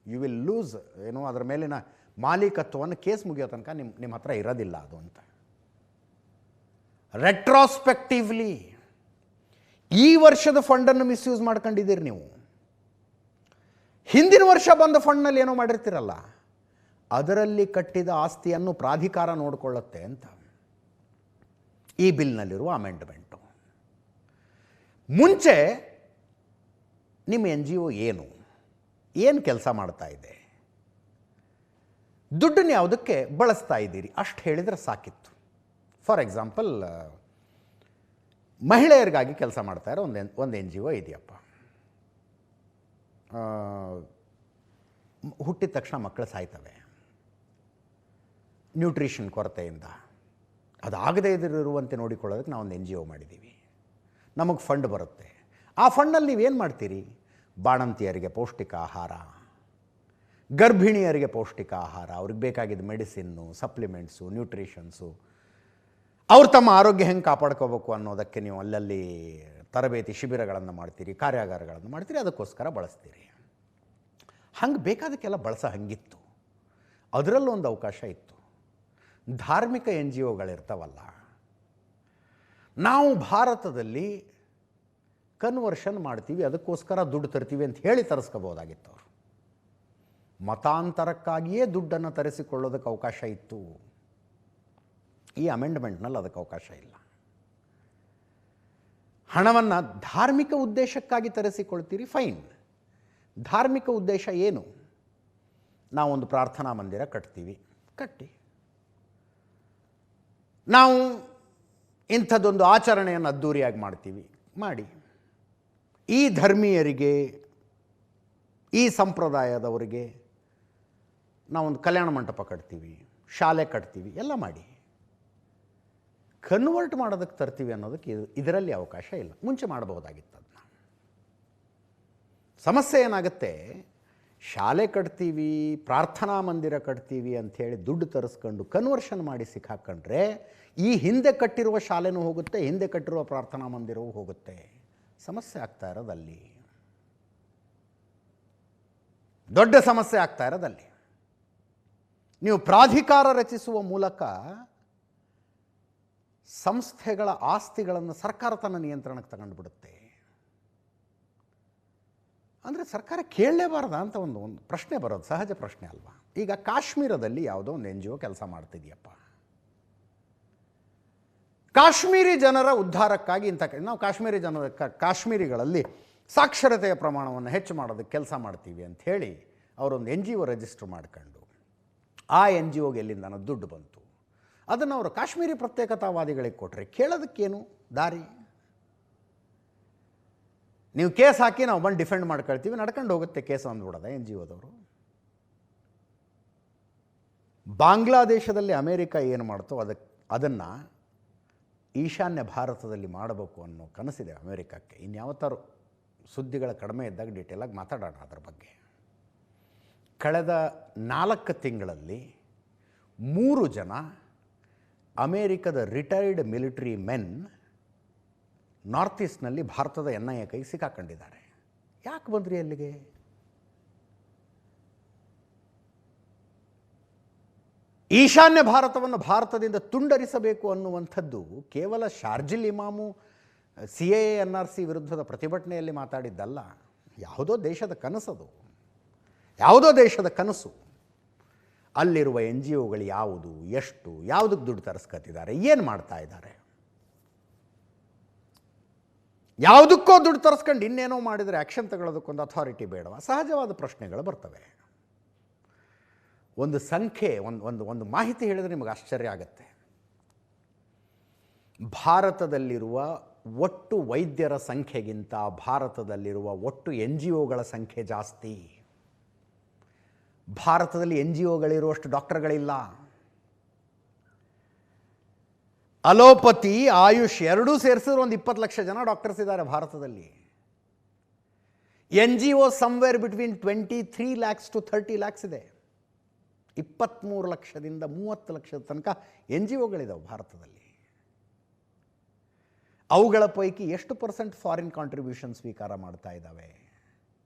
ಯು ವಿಲ್ ಲೂಸ್, ಏನೋ ಅದರ ಮೇಲಿನ ಮಾಲೀಕತ್ವವನ್ನು ಕೇಸ್ ಮುಗಿಯೋ ತನಕ ನಿಮ್ಮ ಹತ್ರ ಇರೋದಿಲ್ಲ ಅದು ಅಂತ. ರೆಟ್ರಾಸ್ಪೆಕ್ಟಿವ್ಲಿ ಈ ವರ್ಷದ ಫಂಡನ್ನು ಮಿಸ್ಯೂಸ್ ಮಾಡ್ಕೊಂಡಿದ್ದೀರಿ ನೀವು. ಹಿಂದಿನ ವರ್ಷ ಬಂದ ಫಂಡ್ನಲ್ಲಿ ಏನೋ ಮಾಡಿರ್ತೀರಲ್ಲ, ಅದರಲ್ಲಿ ಕಟ್ಟಿದ ಆಸ್ತಿಯನ್ನು ಪ್ರಾಧಿಕಾರ ನೋಡಿಕೊಳ್ಳುತ್ತೆ ಅಂತ ಈ ಬಿಲ್ನಲ್ಲಿರುವ ಅಮೆಂಡ್ಮೆಂಟು. ಮುಂಚೆ ನಿಮ್ಮ NGO ಏನು ಕೆಲಸ ಮಾಡ್ತಾ ಇದೆ, ದುಡ್ಡನ್ನು ಯಾವುದಕ್ಕೆ ಬಳಸ್ತಾ ಇದ್ದೀರಿ ಅಷ್ಟು ಹೇಳಿದರೆ ಸಾಕಿತ್ತು. ಫಾರ್ ಎಕ್ಸಾಂಪಲ್, ಮಹಿಳೆಯರಿಗಾಗಿ ಕೆಲಸ ಮಾಡ್ತಾ ಇರೋ ಒಂದು NGO ಇದೆಯಪ್ಪ. ಹುಟ್ಟಿದ ತಕ್ಷಣ ಮಕ್ಕಳು ಸಾಯ್ತವೆ ನ್ಯೂಟ್ರಿಷನ್ ಕೊರತೆಯಿಂದ. ಅದಾಗದೇ ಇರುವಂತೆ ನೋಡಿಕೊಳ್ಳೋದಕ್ಕೆ ನಾವು ಒಂದು NGO ಮಾಡಿದ್ದೀವಿ. ನಮಗೆ ಫಂಡ್ ಬರುತ್ತೆ. ಆ ಫಂಡಲ್ಲಿ ನೀವೇನು ಮಾಡ್ತೀರಿ, ಬಾಣಂತಿಯರಿಗೆ ಪೌಷ್ಟಿಕ ಆಹಾರ, ಗರ್ಭಿಣಿಯರಿಗೆ ಪೌಷ್ಟಿಕ ಆಹಾರ, ಅವ್ರಿಗೆ ಬೇಕಾಗಿದ್ದ ಮೆಡಿಸಿನ್ನು, ಸಪ್ಲಿಮೆಂಟ್ಸು, ನ್ಯೂಟ್ರಿಷನ್ಸು, ಅವ್ರು ತಮ್ಮ ಆರೋಗ್ಯ ಹೆಂಗೆ ಕಾಪಾಡ್ಕೋಬೇಕು ಅನ್ನೋದಕ್ಕೆ ನೀವು ಅಲ್ಲಲ್ಲಿ ತರಬೇತಿ ಶಿಬಿರಗಳನ್ನು ಮಾಡ್ತೀರಿ, ಕಾರ್ಯಾಗಾರಗಳನ್ನು ಮಾಡ್ತೀರಿ, ಅದಕ್ಕೋಸ್ಕರ ಬಳಸ್ತೀರಿ. ಹಂಗೆ ಬೇಕಾದಕ್ಕೆಲ್ಲ ಬಳಸೋ ಹಂಗಿತ್ತು. ಅದರಲ್ಲೂ ಒಂದು ಅವಕಾಶ ಇತ್ತು. ಧಾರ್ಮಿಕ NGOಗಳಿರ್ತಾವಲ್ಲ, ನಾವು ಭಾರತದಲ್ಲಿ ಕನ್ವರ್ಷನ್ ಮಾಡ್ತೀವಿ, ಅದಕ್ಕೋಸ್ಕರ ದುಡ್ಡು ತರ್ತೀವಿ ಅಂತ ಹೇಳಿ ತರಿಸ್ಕೋಬೋದಾಗಿತ್ತು. ಅವರು ಮತಾಂತರಕ್ಕಾಗಿಯೇ ದುಡ್ಡನ್ನು ತರಿಸಿಕೊಳ್ಳೋದಕ್ಕೆ ಅವಕಾಶ ಇತ್ತು. ಈ ಅಮೆಂಡ್ಮೆಂಟ್ನಲ್ಲಿ ಅದಕ್ಕೆ ಅವಕಾಶ ಇಲ್ಲ. ಹಣವನ್ನು ಧಾರ್ಮಿಕ ಉದ್ದೇಶಕ್ಕಾಗಿ ತರಿಸಿಕೊಳ್ತೀರಿ, ಫೈನ್. ಧಾರ್ಮಿಕ ಉದ್ದೇಶ ಏನು? ನಾವೊಂದು ಪ್ರಾರ್ಥನಾ ಮಂದಿರ ಕಟ್ತೀವಿ, ಕಟ್ಟಿ. ನಾವು ಇಂಥದ್ದೊಂದು ಆಚರಣೆಯನ್ನು ಅದ್ದೂರಿಯಾಗಿ ಮಾಡ್ತೀವಿ, ಮಾಡಿ. ಈ ಧರ್ಮೀಯರಿಗೆ, ಈ ಸಂಪ್ರದಾಯದವರಿಗೆ ನಾವೊಂದು ಕಲ್ಯಾಣ ಮಂಟಪ ಕಟ್ತೀವಿ, ಶಾಲೆ ಕಟ್ತೀವಿ, ಎಲ್ಲ ಮಾಡಿ. ಕನ್ವರ್ಟ್ ಮಾಡೋದಕ್ಕೆ ತರ್ತೀವಿ ಅನ್ನೋದಕ್ಕೆ ಇದರಲ್ಲಿ ಅವಕಾಶ ಇಲ್ಲ. ಮುಂಚೆ ಮಾಡಬಹುದಾಗಿತ್ತು ಅದನ್ನ. ಸಮಸ್ಯೆ ಏನಾಗುತ್ತೆ, ಶಾಲೆ ಕಟ್ತೀವಿ, ಪ್ರಾರ್ಥನಾ ಮಂದಿರ ಕಟ್ತೀವಿ ಅಂಥೇಳಿ ದುಡ್ಡು ತರಿಸ್ಕೊಂಡು ಕನ್ವರ್ಷನ್ ಮಾಡಿ ಸಿಕ್ಕಾಕೊಂಡ್ರೆ ಈ ಹಿಂದೆ ಕಟ್ಟಿರುವ ಶಾಲೆನೂ ಹೋಗುತ್ತೆ, ಹಿಂದೆ ಕಟ್ಟಿರುವ ಪ್ರಾರ್ಥನಾ ಮಂದಿರವೂ ಹೋಗುತ್ತೆ. ಸಮಸ್ಯೆ ಆಗ್ತಾ ಇರೋದಲ್ಲಿ, ದೊಡ್ಡ ಸಮಸ್ಯೆ ಆಗ್ತಾ ಇರೋದಲ್ಲಿ. ನೀವು ಪ್ರಾಧಿಕಾರ ರಚಿಸುವ ಮೂಲಕ ಸಂಸ್ಥೆಗಳ ಆಸ್ತಿಗಳನ್ನು ಸರ್ಕಾರ ತನ್ನ ನಿಯಂತ್ರಣಕ್ಕೆ ತಗೊಂಡು ಬಿಡುತ್ತೆ. ಅಂದರೆ ಸರ್ಕಾರ ಕೇಳಲೇಬಾರ್ದ ಅಂತ ಒಂದು ಪ್ರಶ್ನೆ ಬರೋದು ಸಹಜ ಪ್ರಶ್ನೆ ಅಲ್ವಾ? ಈಗ ಕಾಶ್ಮೀರದಲ್ಲಿ ಯಾವುದೋ ಒಂದು NGO ಕೆಲಸ ಮಾಡ್ತಿದೆಯಪ್ಪ. ಕಾಶ್ಮೀರಿ ಜನರ ಉದ್ಧಾರಕ್ಕಾಗಿ ನಾವು ಕಾಶ್ಮೀರಿಗಳಲ್ಲಿ ಸಾಕ್ಷರತೆಯ ಪ್ರಮಾಣವನ್ನು ಹೆಚ್ಚು ಮಾಡೋದಕ್ಕೆ ಕೆಲಸ ಮಾಡ್ತೀವಿ ಅಂಥೇಳಿ ಅವರೊಂದು NGO ರಿಜಿಸ್ಟರ್ ಮಾಡ್ಕೊಂಡು, ಆ NGOಗೆ ಎಲ್ಲಿಂದ ದುಡ್ಡು ಬಂತು, ಅದನ್ನು ಅವರು ಕಾಶ್ಮೀರಿ ಪ್ರತ್ಯೇಕತಾವಾದಿಗಳಿಗೆ ಕೊಟ್ಟರೆ ಕೇಳೋದಕ್ಕೇನು ದಾರಿ? ನೀವು ಕೇಸ್ ಹಾಕಿ ನಾವು ಬಂದು ಡಿಫೆಂಡ್ ಮಾಡ್ಕೊಳ್ತೀವಿ, ನಡ್ಕೊಂಡು ಹೋಗುತ್ತೆ ಕೇಸ್ ಅಂದ್ಬಿಡೋದ NGOದವರು? ಬಾಂಗ್ಲಾದೇಶದಲ್ಲಿ ಅಮೇರಿಕ ಏನು ಮಾಡ್ತೋ ಅದನ್ನು ಈಶಾನ್ಯ ಭಾರತದಲ್ಲಿ ಮಾಡಬೇಕು ಅನ್ನೋ ಕನಸಿದೆ ಅಮೇರಿಕಕ್ಕೆ. ಇನ್ಯಾವತ್ತಾರು ಸುದ್ದಿಗಳ ಕಡಿಮೆ ಇದ್ದಾಗ ಡೀಟೇಲಾಗಿ ಮಾತಾಡೋಣ ಅದರ ಬಗ್ಗೆ. ಕಳೆದ 4 ತಿಂಗಳಲ್ಲಿ 3 ಜನ ಅಮೇರಿಕದ ರಿಟೈರ್ಡ್ ಮಿಲಿಟರಿ ಮೆನ್ ನಾರ್ತ್ ಈಸ್ಟ್ನಲ್ಲಿ ಭಾರತದ NIA ಕೈಗೆ ಸಿಕ್ಕಾಕೊಂಡಿದ್ದಾರೆ. ಯಾಕೆ ಬಂದ್ರಿ ಅಲ್ಲಿಗೆ? ಈಶಾನ್ಯ ಭಾರತವನ್ನು ಭಾರತದಿಂದ ತುಂಡರಿಸಬೇಕು ಅನ್ನುವಂಥದ್ದು ಕೇವಲ ಶಾರ್ಜಿಲ್ ಇಮಾಮು CAA NRC ವಿರುದ್ಧದ ಪ್ರತಿಭಟನೆಯಲ್ಲಿ ಮಾತಾಡಿದ್ದಲ್ಲ. ಯಾವುದೋ ದೇಶದ ಕನಸದು, ಯಾವುದೋ ದೇಶದ ಕನಸು. ಅಲ್ಲಿರುವ NGOಗಳು ಯಾವುದು, ಎಷ್ಟು, ಯಾವುದಕ್ಕೆ ದುಡ್ಡು ತರಿಸ್ಕೊತಿದ್ದಾರೆ, ಏನು ಮಾಡ್ತಾ ಇದ್ದಾರೆ, ಯಾವುದಕ್ಕೋ ದುಡ್ಡು ತರಿಸ್ಕೊಂಡು ಇನ್ನೇನೋ ಮಾಡಿದರೆ ಆ್ಯಕ್ಷನ್ ತಗೊಳ್ಳೋದಕ್ಕೊಂದು ಅಥಾರಿಟಿ ಬೇಡವಾ? ಸಹಜವಾದ ಪ್ರಶ್ನೆಗಳು ಬರ್ತವೆ. ಒಂದು ಸಂಖ್ಯೆ, ಒಂದು ಮಾಹಿತಿ ಹೇಳಿದರೆ ನಿಮಗೆ ಆಶ್ಚರ್ಯ ಆಗುತ್ತೆ. ಭಾರತದಲ್ಲಿರುವ ಒಟ್ಟು ವೈದ್ಯರ ಸಂಖ್ಯೆಗಿಂತ ಭಾರತದಲ್ಲಿರುವ ಒಟ್ಟು NGOಗಳ ಸಂಖ್ಯೆ ಜಾಸ್ತಿ. ಭಾರತದಲ್ಲಿ NGOಗಳಿರುವಷ್ಟು ಡಾಕ್ಟರ್ಗಳಿಲ್ಲ. ಅಲೋಪತಿ, ಆಯುಷ್ ಎರಡೂ ಸೇರಿಸಿದ್ರೆ ಒಂದು 20 ಲಕ್ಷ ಜನ ಡಾಕ್ಟರ್ಸ್ ಇದ್ದಾರೆ ಭಾರತದಲ್ಲಿ. NGO somewhere between 23 lakhs to 30 lakhs ಇದೆ. 23 ಲಕ್ಷದಿಂದ 30 ಲಕ್ಷದ ತನಕ NGOಗಳಿದ್ದಾವೆ ಭಾರತದಲ್ಲಿ. ಅವುಗಳ ಪೈಕಿ ಎಷ್ಟು % ಫಾರಿನ್ ಕಾಂಟ್ರಿಬ್ಯೂಷನ್ ಸ್ವೀಕಾರ ಮಾಡ್ತಾ ಇದ್ದಾವೆ?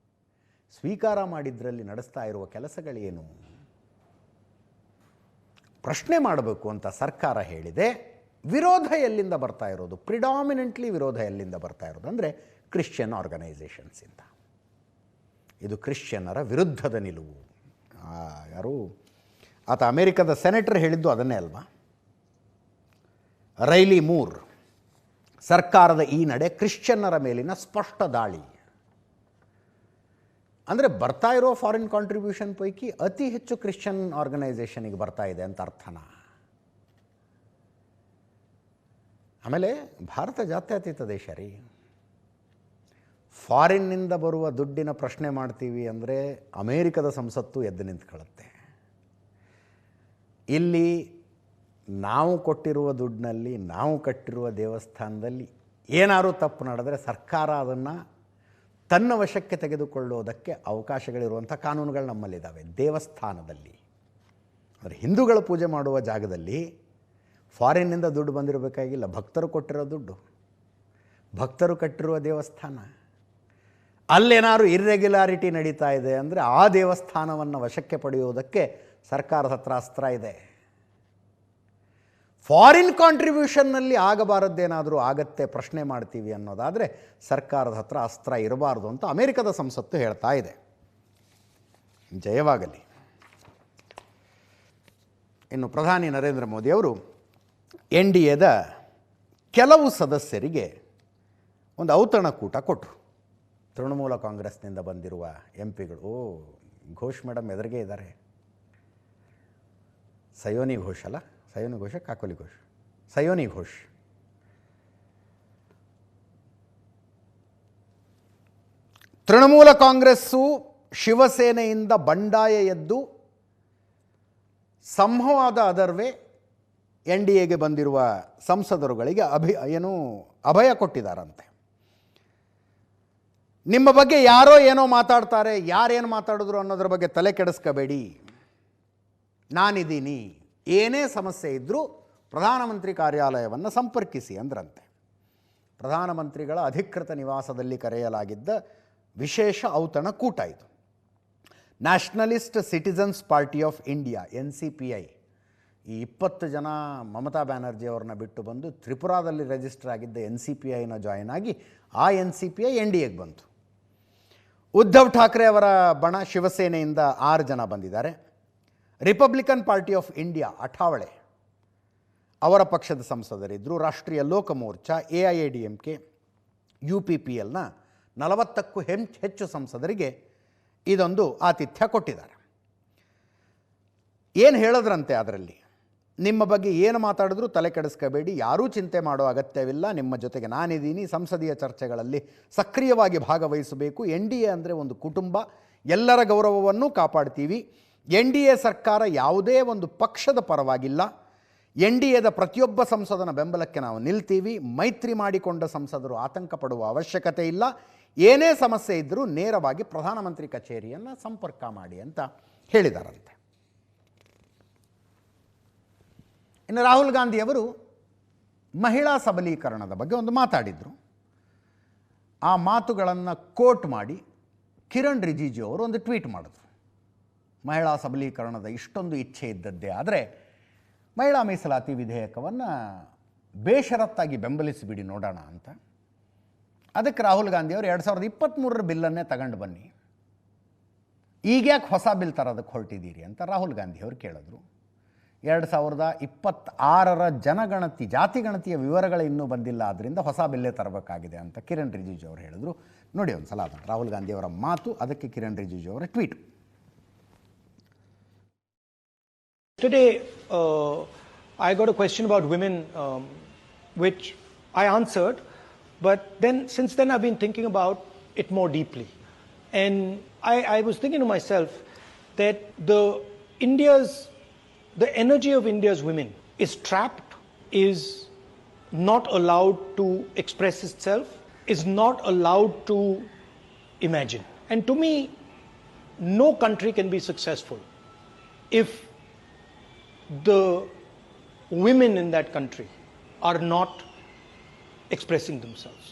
ಸ್ವೀಕಾರ ಮಾಡಿದ್ರಲ್ಲಿ ನಡೆಸ್ತಾ ಇರುವ ಕೆಲಸಗಳೇನು? ಪ್ರಶ್ನೆ ಮಾಡಬೇಕು ಅಂತ ಸರ್ಕಾರ ಹೇಳಿದೆ. ವಿರೋಧ ಎಲ್ಲಿಂದ ಬರ್ತಾ ಇರೋದು? ಪ್ರಿಡಾಮಿನೆಂಟ್ಲಿ ವಿರೋಧ ಎಲ್ಲಿಂದ ಬರ್ತಾ ಇರೋದು ಅಂದರೆ ಕ್ರಿಶ್ಚಿಯನ್ ಆರ್ಗನೈಸೇಷನ್ಸಿಂದ. ಇದು ಕ್ರಿಶ್ಚಿಯನ್ನರ ವಿರುದ್ಧದ ನಿಲುವು. ಯಾರು ಆತ ಅಮೆರಿಕದ ಸೆನೆಟರ್ ಹೇಳಿದ್ದು ಅದನ್ನೇ ಅಲ್ವಾ? ರೈಲಿ ಮೂರ್. ಸರ್ಕಾರದ ಈ ನಡೆ ಕ್ರಿಶ್ಚಿಯನ್ನರ ಮೇಲಿನ ಸ್ಪಷ್ಟ ದಾಳಿ. ಅಂದರೆ ಬರ್ತಾ ಇರೋ ಫಾರಿನ್ ಕಾಂಟ್ರಿಬ್ಯೂಷನ್ ಪೈಕಿ ಅತಿ ಹೆಚ್ಚು ಕ್ರಿಶ್ಚಿಯನ್ ಆರ್ಗನೈಸೇಷನಿಗೆ ಬರ್ತಾ ಇದೆ ಅಂತ ಅರ್ಥನ. ಆಮೇಲೆ ಭಾರತ ಜಾತ್ಯತೀತ ದೇಶ ರೀ. ಫಾರಿನ್ನಿಂದ ಬರುವ ದುಡ್ಡಿನ ಪ್ರಶ್ನೆ ಮಾಡ್ತೀವಿ ಅಂದರೆ ಅಮೇರಿಕದ ಸಂಸತ್ತು ಎದ್ದು ನಿಂತ್ಕೊಳ್ಳುತ್ತೆ. ಇಲ್ಲಿ ನಾವು ಕೊಟ್ಟಿರುವ ದುಡ್ಡಿನಲ್ಲಿ ನಾವು ಕಟ್ಟಿರುವ ದೇವಸ್ಥಾನದಲ್ಲಿ ಏನಾದರೂ ತಪ್ಪು ನಡೆದರೆ ಸರ್ಕಾರ ಅದನ್ನು ತನ್ನ ವಶಕ್ಕೆ ತೆಗೆದುಕೊಳ್ಳೋದಕ್ಕೆ ಅವಕಾಶಗಳಿರುವಂಥ ಕಾನೂನುಗಳು ನಮ್ಮಲ್ಲಿದ್ದಾವೆ. ದೇವಸ್ಥಾನದಲ್ಲಿ ಅಂದರೆ ಹಿಂದೂಗಳು ಪೂಜೆ ಮಾಡುವ ಜಾಗದಲ್ಲಿ ಫಾರಿನ್ನಿಂದ ದುಡ್ಡು ಬಂದಿರಬೇಕಾಗಿಲ್ಲ. ಭಕ್ತರು ಕೊಟ್ಟಿರೋ ದುಡ್ಡು, ಭಕ್ತರು ಕಟ್ಟಿರುವ ದೇವಸ್ಥಾನ. ಅಲ್ಲೇನಾದ್ರು ಇರ್ರೆಗ್ಯುಲಾರಿಟಿ ನಡೀತಾ ಇದೆ ಅಂದರೆ ಆ ದೇವಸ್ಥಾನವನ್ನು ವಶಕ್ಕೆ ಪಡೆಯುವುದಕ್ಕೆ ಸರ್ಕಾರದ ಹತ್ರ ಅಸ್ತ್ರ ಇದೆ. ಫಾರಿನ್ ಕಾಂಟ್ರಿಬ್ಯೂಷನ್ನಲ್ಲಿ ಆಗಬಾರದ್ದೇನಾದರೂ ಆಗತ್ತೆ ಪ್ರಶ್ನೆ ಮಾಡ್ತೀವಿ ಅನ್ನೋದಾದರೆ ಸರ್ಕಾರದ ಹತ್ರ ಅಸ್ತ್ರ ಇರಬಾರ್ದು ಅಂತ ಅಮೆರಿಕದ ಸಂಸತ್ತು ಹೇಳ್ತಾ ಇದೆ. ಜಯವಾಗಲಿ. ಇನ್ನು ಪ್ರಧಾನಿ ನರೇಂದ್ರ ಮೋದಿಯವರು NDAದ ಕೆಲವು ಸದಸ್ಯರಿಗೆ ಒಂದು ಔತಣಕೂಟ ಕೊಟ್ಟರು. ತೃಣಮೂಲ ಕಾಂಗ್ರೆಸ್ನಿಂದ ಬಂದಿರುವ MP ಗಳು. ಘೋಷ್ ಮೇಡಮ್ ಎದುರಿಗೆ ಇದ್ದಾರೆ. ಸಯೋನಿ ಘೋಷ್ ಅಲ್ಲ, ಸಯೋನಿ ಘೋಷ, ಕಾಕೋಲಿ ಘೋಷ್, ಸಯೋನಿ ಘೋಷ್. ತೃಣಮೂಲ ಕಾಂಗ್ರೆಸ್ಸು ಶಿವಸೇನೆಯಿಂದ ಬಂಡಾಯ ಎದ್ದು ಸಂಭವಾದ ಅದರ್ವೇ NDAಗೆ ಬಂದಿರುವ ಸಂಸದರುಗಳಿಗೆ ಅಭಯ ಕೊಟ್ಟಿದ್ದಾರಂತೆ. ನಿಮ್ಮ ಬಗ್ಗೆ ಯಾರೋ ಏನೋ ಮಾತಾಡ್ತಾರೆ, ಯಾರೇನು ಮಾತಾಡಿದ್ರು ಅನ್ನೋದ್ರ ಬಗ್ಗೆ ತಲೆ ಕೆಡಿಸ್ಕೋಬೇಡಿ, ನಾನಿದ್ದೀನಿ, ಏನೇ ಸಮಸ್ಯೆ ಇದ್ದರೂ ಪ್ರಧಾನಮಂತ್ರಿ ಕಾರ್ಯಾಲಯವನ್ನು ಸಂಪರ್ಕಿಸಿ ಅಂದ್ರಂತೆ. ಪ್ರಧಾನಮಂತ್ರಿಗಳ ಅಧಿಕೃತ ನಿವಾಸದಲ್ಲಿ ಕರೆಯಲಾಗಿದ್ದ ವಿಶೇಷ ಔತಣಕೂಟ ಇದು. Nationalist citizens party of India NCPI ಈ 20 ಜನ ಮಮತಾ ಬ್ಯಾನರ್ಜಿ ಅವ್ರನ್ನ ಬಿಟ್ಟು ಬಂದು ತ್ರಿಪುರಾದಲ್ಲಿ ರಿಜಿಸ್ಟರ್ ಆಗಿದ್ದ NCPIನ ಜಾಯಿನ್ ಆಗಿ ಆ NCPI NDAಗೆ ಬಂತು. ಉದ್ಧವ್ ಠಾಕ್ರೆ ಅವರ ಬಣ ಶಿವಸೇನೆಯಿಂದ 6 ಜನ ಬಂದಿದ್ದಾರೆ. Republican party of India Athawale ಅವರ ಪಕ್ಷದ ಸಂಸದರಿದ್ದರು. ರಾಷ್ಟ್ರೀಯ ಲೋಕ ಮೋರ್ಚಾ, AIADMK, UPPLನ 40ಕ್ಕೂ ಹೆಚ್ಚು ಸಂಸದರಿಗೆ ಇದೊಂದು ಆತಿಥ್ಯ ಕೊಟ್ಟಿದ್ದಾರೆ. ಏನು ಹೇಳಿದ್ರಂತೆ ಅದರಲ್ಲಿ? ನಿಮ್ಮ ಬಗ್ಗೆ ಏನು ಮಾತಾಡಿದ್ರೂ ತಲೆ ಕೆಡಿಸ್ಕೋಬೇಡಿ, ಯಾರೂ ಚಿಂತೆ ಮಾಡೋ ಅಗತ್ಯವಿಲ್ಲ, ನಿಮ್ಮ ಜೊತೆಗೆ ನಾನಿದ್ದೀನಿ, ಸಂಸದೀಯ ಚರ್ಚೆಗಳಲ್ಲಿ ಸಕ್ರಿಯವಾಗಿ ಭಾಗವಹಿಸಬೇಕು. NDA ಅಂದರೆ ಒಂದು ಕುಟುಂಬ, ಎಲ್ಲರ ಗೌರವವನ್ನು ಕಾಪಾಡ್ತೀವಿ. NDA ಸರ್ಕಾರ ಯಾವುದೇ ಒಂದು ಪಕ್ಷದ ಪರವಾಗಿಲ್ಲ. NDAದ ಪ್ರತಿಯೊಬ್ಬ ಸಂಸದನ ಬೆಂಬಲಕ್ಕೆ ನಾವು ನಿಲ್ತೀವಿ. ಮೈತ್ರಿ ಮಾಡಿಕೊಂಡ ಸಂಸದರು ಆತಂಕ ಪಡುವ ಅವಶ್ಯಕತೆ ಇಲ್ಲ. ಏನೇ ಸಮಸ್ಯೆ ಇದ್ದರೂ ನೇರವಾಗಿ ಪ್ರಧಾನಮಂತ್ರಿ ಕಚೇರಿಯನ್ನು ಸಂಪರ್ಕ ಮಾಡಿ ಅಂತ ಹೇಳಿದಾರಂತೆ. ಇನ್ನು ರಾಹುಲ್ ಗಾಂಧಿಯವರು ಮಹಿಳಾ ಸಬಲೀಕರಣದ ಬಗ್ಗೆ ಒಂದು ಮಾತಾಡಿದರು. ಆ ಮಾತುಗಳನ್ನು ಕೋಟ್ ಮಾಡಿ ಕಿರಣ್ ರಿಜಿಜು ಅವರು ಒಂದು ಟ್ವೀಟ್ ಮಾಡಿದ್ರು. ಮಹಿಳಾ ಸಬಲೀಕರಣದ ಇಷ್ಟೊಂದು ಇಚ್ಛೆ ಇದ್ದದ್ದೇ ಆದರೆ ಮಹಿಳಾ ಮೀಸಲಾತಿ ವಿಧೇಯಕವನ್ನು ಬೇಷರತ್ತಾಗಿ ಬೆಂಬಲಿಸಿಬಿಡಿ ನೋಡೋಣ ಅಂತ. ಅದಕ್ಕೆ ರಾಹುಲ್ ಗಾಂಧಿಯವರು 2023ರ ಬಿಲ್ಲನ್ನೇ ತಗೊಂಡು ಬನ್ನಿ, ಈಗ್ಯಾಕೆ ಹೊಸ ಬಿಲ್ ತರೋದಕ್ಕೆ ಹೊರಟಿದ್ದೀರಿ ಅಂತ ರಾಹುಲ್ ಗಾಂಧಿಯವರು ಕೇಳಿದ್ರು. 2026ರ ಜನಗಣತಿ, ಜಾತಿ ಗಣತಿಯ ವಿವರಗಳು ಇನ್ನೂ ಬಂದಿಲ್ಲ, ಆದ್ದರಿಂದ ಹೊಸ ಬಿಲ್ಲೇ ತರಬೇಕಾಗಿದೆ ಅಂತ ಕಿರಣ್ ರಿಜಿಜು ಅವರು ಹೇಳಿದರು. ನೋಡಿ ಒಂದು ಸಲ ಅದನ್ನು ರಾಹುಲ್ ಗಾಂಧಿಯವರ ಮಾತು, ಅದಕ್ಕೆ ಕಿರಣ್ ರಿಜಿಜು ಅವರ tweet. Today, I got a question about women which I answered, but then since then I've been thinking about it more deeply. And I was thinking to myself that the energy of India's women is trapped, is not allowed to express itself, is not allowed to imagine. And to me, no country can be successful if the women in that country are not expressing themselves.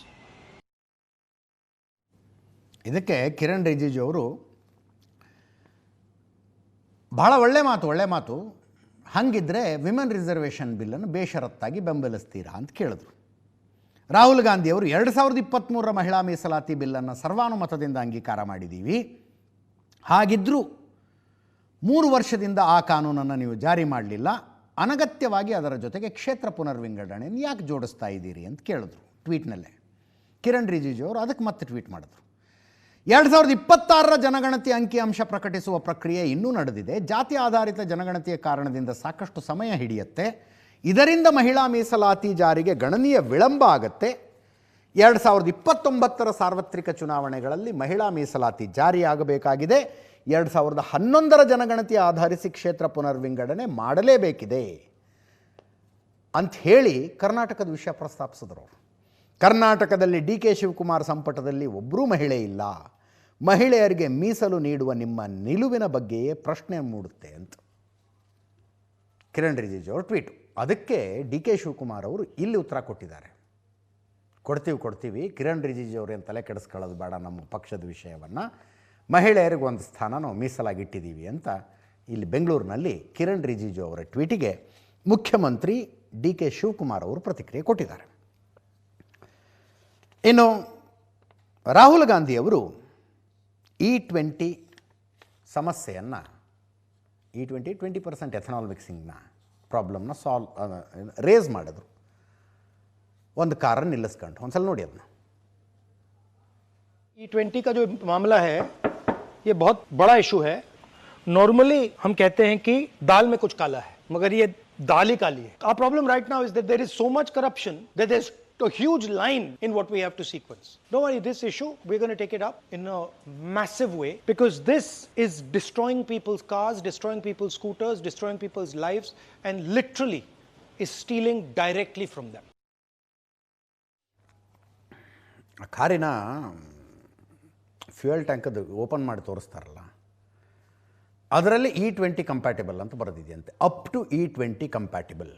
ಇದಕ್ಕೆ ಕಿರಣ್ ರಿಜಿಜು ಅವರು ಬಹಳ ಒಳ್ಳೆ ಮಾತು, ಹಾಗಿದ್ದರೆ women reservation ಬಿಲ್ಲನ್ನು ಬೇಷರತ್ತಾಗಿ ಬೆಂಬಲಿಸ್ತೀರಾ ಅಂತ ಕೇಳಿದ್ರು. ರಾಹುಲ್ ಗಾಂಧಿಯವರು 2023 ಮಹಿಳಾ ಮೀಸಲಾತಿ ಬಿಲ್ಲನ್ನು ಸರ್ವಾನುಮತದಿಂದ ಅಂಗೀಕಾರ ಮಾಡಿದ್ದೀವಿ, ಹಾಗಿದ್ದರೂ 3 ವರ್ಷದಿಂದ ಆ ಕಾನೂನನ್ನು ನೀವು ಜಾರಿ ಮಾಡಲಿಲ್ಲ, ಅನಗತ್ಯವಾಗಿ ಅದರ ಜೊತೆಗೆ ಕ್ಷೇತ್ರ ಪುನರ್ವಿಂಗಡಣೆಯನ್ನು ಯಾಕೆ ಜೋಡಿಸ್ತಾ ಇದ್ದೀರಿ ಅಂತ ಕೇಳಿದ್ರು ಟ್ವೀಟ್ನಲ್ಲೇ. ಕಿರಣ್ ರಿಜಿಜು ಅವರು ಅದಕ್ಕೆ ಮತ್ತೆ ಟ್ವೀಟ್ ಮಾಡಿದ್ರು. 2026 ಜನಗಣತಿ ಅಂಕಿಅಂಶ ಪ್ರಕಟಿಸುವ ಪ್ರಕ್ರಿಯೆ ಇನ್ನೂ ನಡೆದಿದೆ. ಜಾತಿ ಆಧಾರಿತ ಜನಗಣತಿಯ ಕಾರಣದಿಂದ ಸಾಕಷ್ಟು ಸಮಯ ಹಿಡಿಯುತ್ತೆ. ಇದರಿಂದ ಮಹಿಳಾ ಮೀಸಲಾತಿ ಜಾರಿಗೆ ಗಣನೀಯ ವಿಳಂಬ ಆಗುತ್ತೆ. 2029 ಸಾರ್ವತ್ರಿಕ ಚುನಾವಣೆಗಳಲ್ಲಿ ಮಹಿಳಾ ಮೀಸಲಾತಿ ಜಾರಿಯಾಗಬೇಕಾಗಿದೆ. 2011 ಜನಗಣತಿ ಆಧರಿಸಿ ಕ್ಷೇತ್ರ ಪುನರ್ವಿಂಗಡಣೆ ಮಾಡಲೇಬೇಕಿದೆ ಅಂತ ಹೇಳಿ ಕರ್ನಾಟಕದ ವಿಷಯ ಪ್ರಸ್ತಾಪಿಸಿದ್ರು. ಕರ್ನಾಟಕದಲ್ಲಿ DK ಶಿವಕುಮಾರ್ ಸಂಪುಟದಲ್ಲಿ ಒಬ್ಬರೂ ಮಹಿಳೆ ಇಲ್ಲ, ಮಹಿಳೆಯರಿಗೆ ಮೀಸಲು ನೀಡುವ ನಿಮ್ಮ ನಿಲುವಿನ ಬಗ್ಗೆಯೇ ಪ್ರಶ್ನೆ ಮೂಡುತ್ತೆ ಅಂತ ಕಿರಣ್ ರಿಜಿಜು ಅವರು ಟ್ವೀಟು. ಅದಕ್ಕೆ DK ಶಿವಕುಮಾರ್ ಅವರು ಇಲ್ಲಿ ಉತ್ತರ ಕೊಟ್ಟಿದ್ದಾರೆ. ಕೊಡ್ತೀವಿ ಕಿರಣ್ ರಿಜಿಜು ಅವ್ರೇನು ತಲೆ ಕೆಡಿಸ್ಕೊಳ್ಳೋದು ಬೇಡ, ನಮ್ಮ ಪಕ್ಷದ ವಿಷಯವನ್ನು, ಮಹಿಳೆಯರಿಗೆ ಒಂದು ಸ್ಥಾನ ನಾವು ಮೀಸಲಾಗಿಟ್ಟಿದ್ದೀವಿ ಅಂತ ಇಲ್ಲಿ ಬೆಂಗಳೂರಿನಲ್ಲಿ ಕಿರಣ್ ರಿಜಿಜು ಅವರ ಟ್ವೀಟಿಗೆ ಮುಖ್ಯಮಂತ್ರಿ DK ಶಿವಕುಮಾರ್ ಅವರು ಪ್ರತಿಕ್ರಿಯೆ ಕೊಟ್ಟಿದ್ದಾರೆ. ಇನ್ನು ರಾಹುಲ್ ಗಾಂಧಿಯವರು E20 ಸಮಸ್ಯೆಯನ್ನು E20 20% ಎಥನಾಲ್ ಮಿಕ್ಸಿಂಗ್ನ ಪ್ರಾಬ್ಲಮ್ನ ರೇಸ್ ಮಾಡಿದ್ರು. ಒಂದು ಕಾರನ್ನು ನಿಲ್ಲಿಸ್ಕೊಂಡು ಒಂದ್ಸಲ ನೋಡಿ ಅದನ್ನ. E20 का जो मामला है ये बहुत बड़ा इशू है. नॉर्मली हम कहते हैं कि दाल में कुछ काला है, मगर ये दाल ही काली है. Our problem right now is that there is so much corruption that there's a huge line in what we have to sequence. Don't worry, this issue we're going to take it up in a massive way, because this is destroying people's cars, destroying people's scooters, destroying people's lives, and literally is stealing directly from them. ಕಾರಿನ fuel ಟ್ಯಾಂಕದು open ಮಾಡಿ ತೋರಿಸ್ತಾರಲ್ಲ, ಅದರಲ್ಲಿ E20 compatible ಅಂತ ಬರೆದಿದೆಯಂತೆ. Up to E20 compatible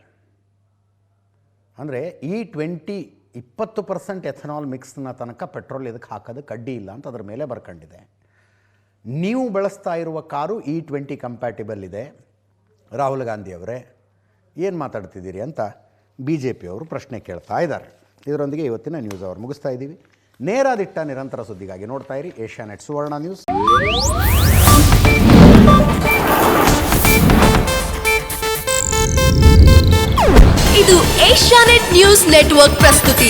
ಅಂದರೆ E20 20% ethanol ಮಿಕ್ಸ್ನ ತನಕ petrol ಇದಕ್ಕೆ ಹಾಕೋದಕ್ಕೆ ಅಡ್ಡಿ ಇಲ್ಲ ಅಂತ ಅದ್ರ ಮೇಲೆ ಬರ್ಕೊಂಡಿದೆ. ನೀವು ಬಳಸ್ತಾ ಇರುವ ಕಾರು E20 ಕಂಪ್ಯಾಟಿಬಲ್ ಇದೆ. ರಾಹುಲ್ ಗಾಂಧಿಯವರೇ ಏನು ಮಾತಾಡ್ತಿದ್ದೀರಿ ಅಂತ BJP ಅವರು ಪ್ರಶ್ನೆ ಕೇಳ್ತಾ ಇದ್ದಾರೆ. ಇದರೊಂದಿಗೆ ಇವತ್ತಿನ ನ್ಯೂಸ್ ಅವರ್ ಮುಗಿಸ್ತಾ ಇದ್ದೀವಿ. ನೇರ ದಿಟ್ಟ ನಿರಂತರ ಸುದ್ದಿಗಾಗಿ ನೋಡ್ತಾ ಇರಿ ಏಷ್ಯಾನೆಟ್ ಸುವರ್ಣ ನ್ಯೂಸ್. ಇದು ಏಷ್ಯಾನೆಟ್ ನ್ಯೂಸ್ ನೆಟ್ವರ್ಕ್ ಪ್ರಸ್ತುತಿ.